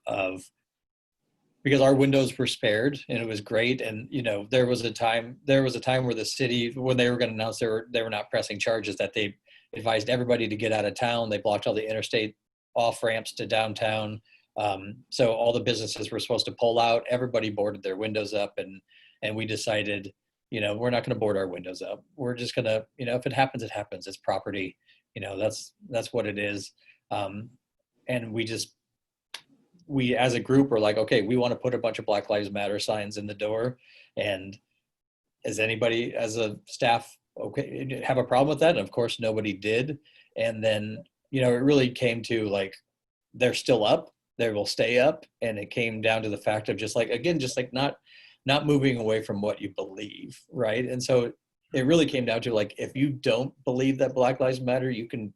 because our windows were spared, and it was great. And, you know, there was a time where the city, when they were going to announce they were not pressing charges, that they advised everybody to get out of town. They blocked all the interstate off ramps to downtown. So all the businesses were supposed to pull out. Everybody boarded their windows up, and we decided, you know, we're not going to board our windows up. We're just going to, you know, if it happens, it happens. It's property. You know, that's what it is. And we as a group were like, okay, we want to put a bunch of Black Lives Matter signs in the door. And is anybody as a staff okay have a problem with that? And of course nobody did. And then, you know, it really came to like, they're still up, they will stay up. And it came down to the fact of just like, again, just like not moving away from what you believe, right? And so it really came down to like, if you don't believe that Black Lives Matter, you can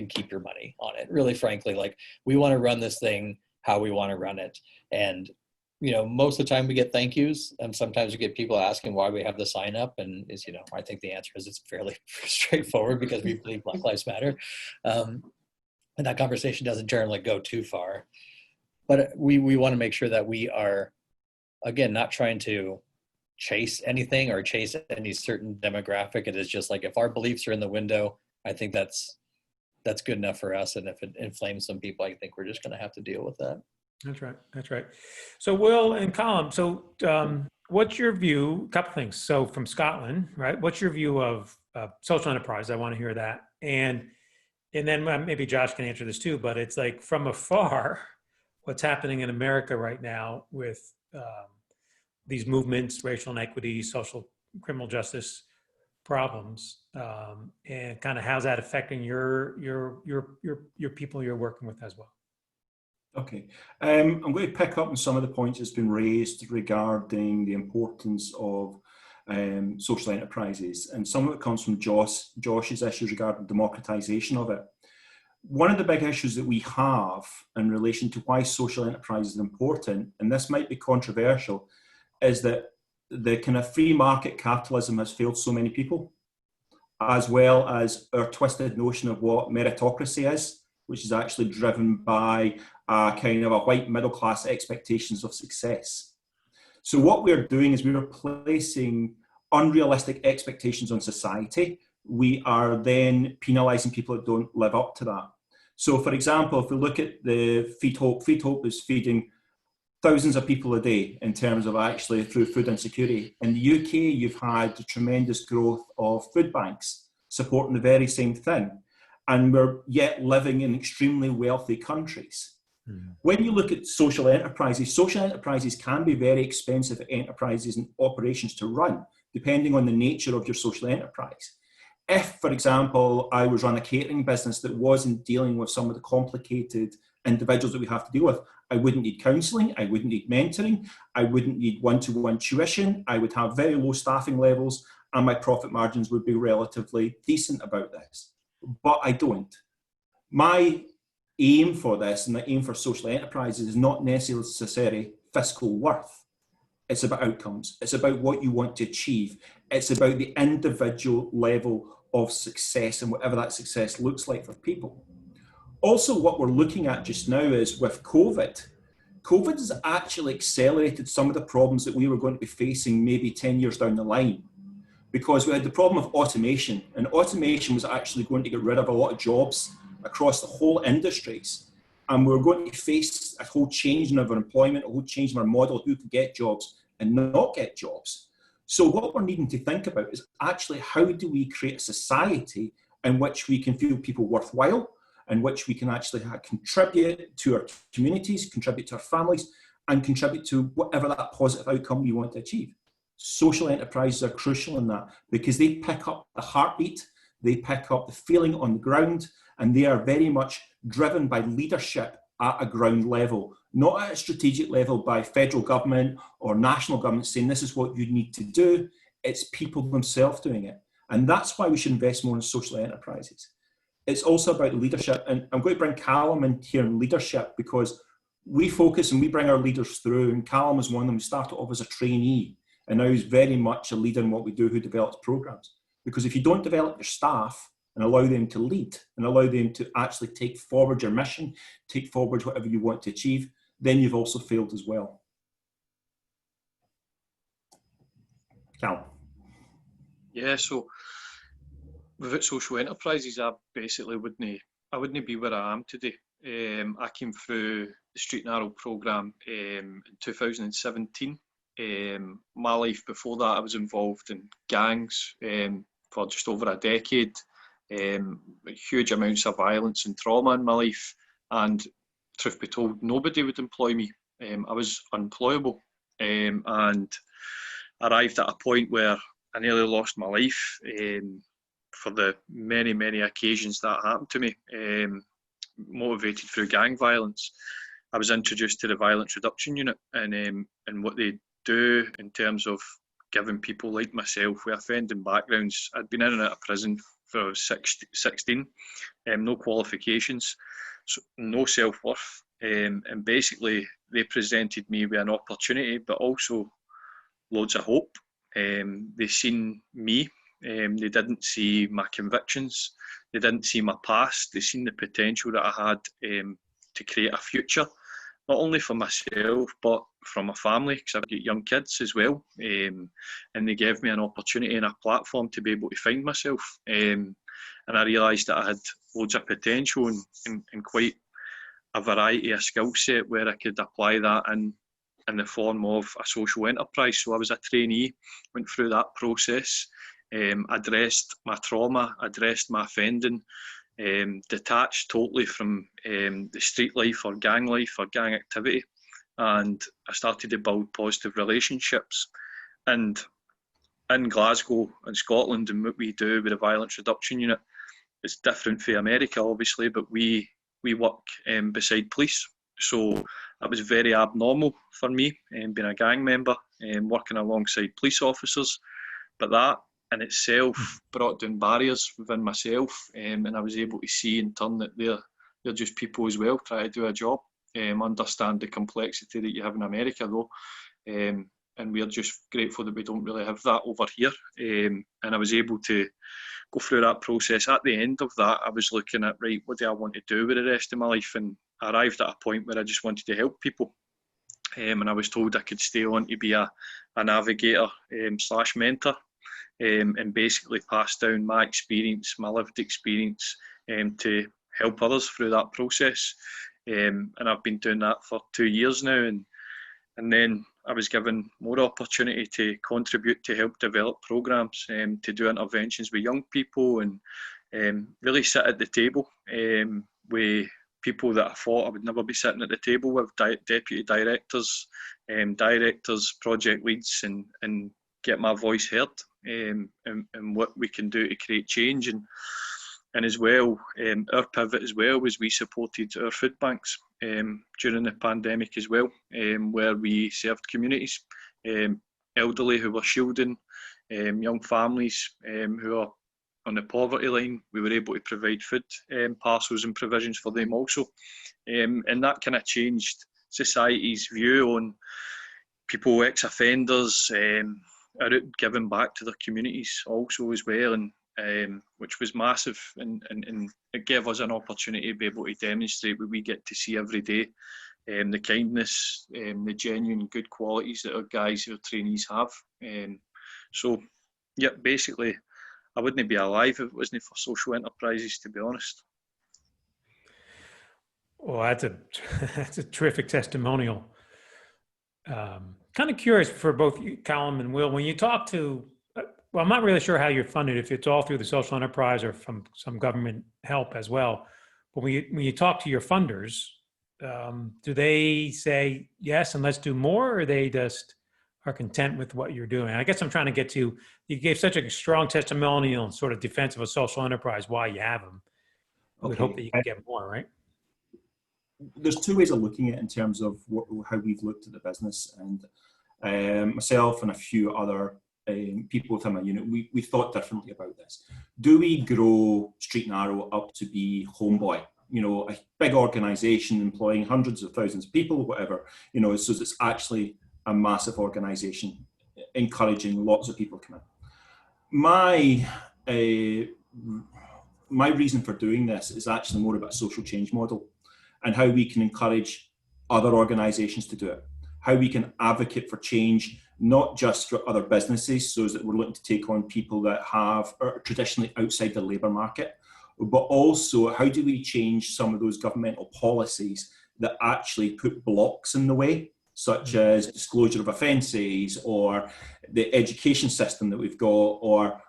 keep your money on it. Really, frankly, like, we want to run this thing how we want to run it. And, you know, most of the time we get thank yous, and sometimes we get people asking why we have the sign up. And is, you know, I think the answer is it's fairly straightforward, because we believe Black Lives Matter. And that conversation doesn't generally go too far. But we want to make sure that we are, again, not trying to chase anything or chase any certain demographic. It is just like, if our beliefs are in the window, I think that's good enough for us. And if it inflames some people, I think we're just going to have to deal with that. That's right. That's right. So Will and Colin, so what's your view? A couple things. So from Scotland, right? What's your view of social enterprise? I want to hear that. And then maybe Josh can answer this too, but it's like from afar, what's happening in America right now with these movements, racial inequity, social criminal justice problems, and kind of how's that affecting your people you're working with as well? Okay, I'm going to pick up on some of the points that's been raised regarding the importance of social enterprises, and some of it comes from Josh's issues regarding democratization of it. One of the big issues that we have in relation to why social enterprise is important, and this might be controversial, is that the kind of free market capitalism has failed so many people, as well as our twisted notion of what meritocracy is, which is actually driven by kind of a white middle class expectations of success. So what we're doing is we're placing unrealistic expectations on society. We are then penalising people that don't live up to that. So for example, if we look at the Feed Hope is feeding thousands of people a day in terms of actually through food insecurity. In the UK, you've had the tremendous growth of food banks supporting the very same thing. And we're yet living in extremely wealthy countries. When you look at social enterprises can be very expensive enterprises and operations to run, depending on the nature of your social enterprise. If, for example, I was running a catering business that wasn't dealing with some of the complicated individuals that we have to deal with, I wouldn't need counselling, I wouldn't need mentoring, I wouldn't need one-to-one tuition, I would have very low staffing levels, and my profit margins would be relatively decent about this. But I don't. My aim for this and the aim for social enterprises is not necessarily fiscal worth. It's about outcomes. It's about what you want to achieve. It's about the individual level of success and whatever that success looks like for people. Also, what we're looking at just now is with COVID has actually accelerated some of the problems that we were going to be facing maybe 10 years down the line. Because we had the problem of automation, and automation was actually going to get rid of a lot of jobs across the whole industries. And we're going to face a whole change in our employment, a whole change in our model, who could get jobs and not get jobs. So what we're needing to think about is actually how do we create a society in which we can feel people worthwhile, in which we can actually contribute to our communities, contribute to our families, and contribute to whatever that positive outcome we want to achieve. Social enterprises are crucial in that because they pick up the heartbeat, they pick up the feeling on the ground, and they are very much driven by leadership at a ground level, not at a strategic level by federal government or national government saying this is what you need to do. It's people themselves doing it. And that's why we should invest more in social enterprises. It's also about leadership. And I'm going to bring Callum in here in leadership because we focus and we bring our leaders through. And Callum is one of them who started off as a trainee. And now he's very much a leader in what we do, who develops programs. Because if you don't develop your staff and allow them to lead and allow them to actually take forward your mission, take forward whatever you want to achieve, then you've also failed as well. Cal. Yeah, so without social enterprises, I basically wouldn't be where I am today. I came through the Street and Arrow programme in 2017. My life before that, I was involved in gangs for just over a decade. Huge amounts of violence and trauma in my life, and truth be told, nobody would employ me. I was unemployable, and arrived at a point where I nearly lost my life for the many occasions that happened to me, motivated through gang violence. I was introduced to the Violence Reduction Unit and what they do in terms of giving people like myself with offending backgrounds. I'd been in and out of prison for I was 16, no qualifications, so no self-worth, and basically they presented me with an opportunity but also loads of hope. They seen me, they didn't see my convictions, they didn't see my past, they seen the potential that I had to create a future, not only for myself but for my family, because I've got young kids as well, and they gave me an opportunity and a platform to be able to find myself, and I realised that I had loads of potential and quite a variety of skill set where I could apply that in the form of a social enterprise. So I was a trainee, went through that process, addressed my trauma, addressed my offending, detached totally from the street life or gang activity, and I started to build positive relationships. And in Glasgow and Scotland, and what we do with the Violence Reduction Unit, it's different for America, obviously, but we work beside police. So that was very abnormal for me, being a gang member, working alongside police officers. But that in itself brought down barriers within myself, and I was able to see in turn that they're just people as well, trying to do a job, understand the complexity that you have in America though. And we're just grateful that we don't really have that over here. And I was able to go through that process. At the end of that, I was looking at, right, what do I want to do with the rest of my life? And I arrived at a point where I just wanted to help people. And I was told I could stay on to be a navigator / mentor, and basically pass down my experience, my lived experience, to help others through that process. And I've been doing that for 2 years now. And then I was given more opportunity to contribute to help develop programs, to do interventions with young people, and really sit at the table with people that I thought I would never be sitting at the table with, deputy directors, directors, project leads, and get my voice heard, and what we can do to create change. And as well, our pivot as well was we supported our food banks during the pandemic as well, where we served communities, elderly who were shielding, young families who are on the poverty line. We were able to provide food parcels and provisions for them also. And that kind of changed society's view on people, ex-offenders, are giving back to their communities also as well, and which was massive, and it gave us an opportunity to be able to demonstrate what we get to see every day, the kindness, the genuine good qualities that our guys, our trainees have. So yeah, basically I wouldn't be alive if it wasn't for social enterprises, to be honest. Well, that's a terrific testimonial. Kind of curious for both you, Callum and Will, when you talk to, well, I'm not really sure how you're funded, if it's all through the social enterprise or from some government help as well. But when you talk to your funders, do they say yes and let's do more, or they just are content with what you're doing? I guess I'm trying to get to, you gave such a strong testimonial and sort of defense of a social enterprise, why you have them. I would hope that you can get more, right? There's two ways of looking at it in terms of how we've looked at the business, and myself and a few other people within my unit, we thought differently about this. Do we grow Street and Arrow up to be Homeboy? You know, a big organization employing hundreds of thousands of people, whatever, you know, so it's actually a massive organization encouraging lots of people to come in. My reason for doing this is actually more about a social change model and how we can encourage other organizations to do it, how we can advocate for change, not just for other businesses, so that we're looking to take on people that are traditionally outside the labour market, but also how do we change some of those governmental policies that actually put blocks in the way, such as disclosure of offences, or the education system that we've got, or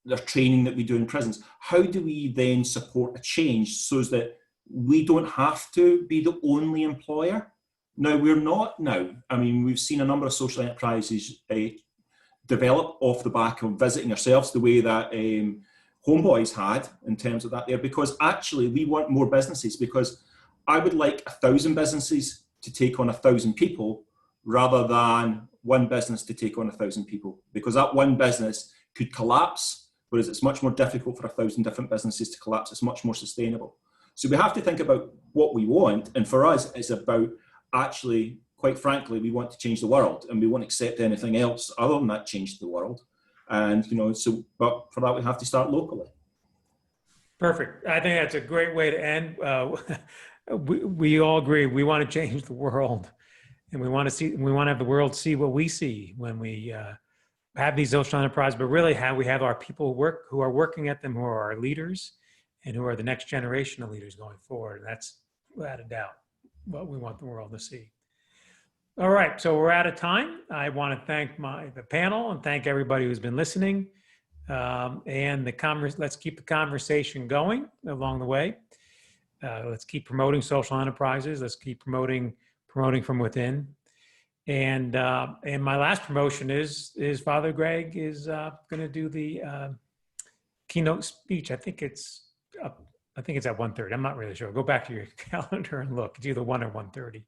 the training that we do in prisons. How do we then support a change so that we don't have to be the only employer? Now, we're not now. I mean, we've seen a number of social enterprises develop off the back of visiting ourselves, the way that Homeboys had in terms of that there, because actually we want more businesses, because I would like 1,000 businesses to take on 1,000 people rather than one business to take on 1,000 people, because that one business could collapse, whereas it's much more difficult for 1,000 different businesses to collapse. It's much more sustainable. So we have to think about what we want, and for us, it's about actually, quite frankly, we want to change the world, and we won't accept anything else other than that change the world. And, you know, so, but for that, we have to start locally. Perfect. I think that's a great way to end. We all agree we want to change the world, and we want to have the world see what we see when we have these social enterprises, but really how we have our people who are working at them, who are our leaders, and who are the next generation of leaders going forward. And that's without a doubt. what we want the world to see. All right, so we're out of time. I want to thank the panel and thank everybody who's been listening. And let's keep the conversation going along the way. Let's keep promoting social enterprises. Let's keep promoting from within. And my last promotion is Father Greg is going to do the keynote speech. I think it's at 1:30. I'm not really sure. Go back to your calendar and look. It's either 1 or 1:30.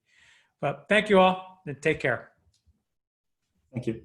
But thank you all and take care. Thank you.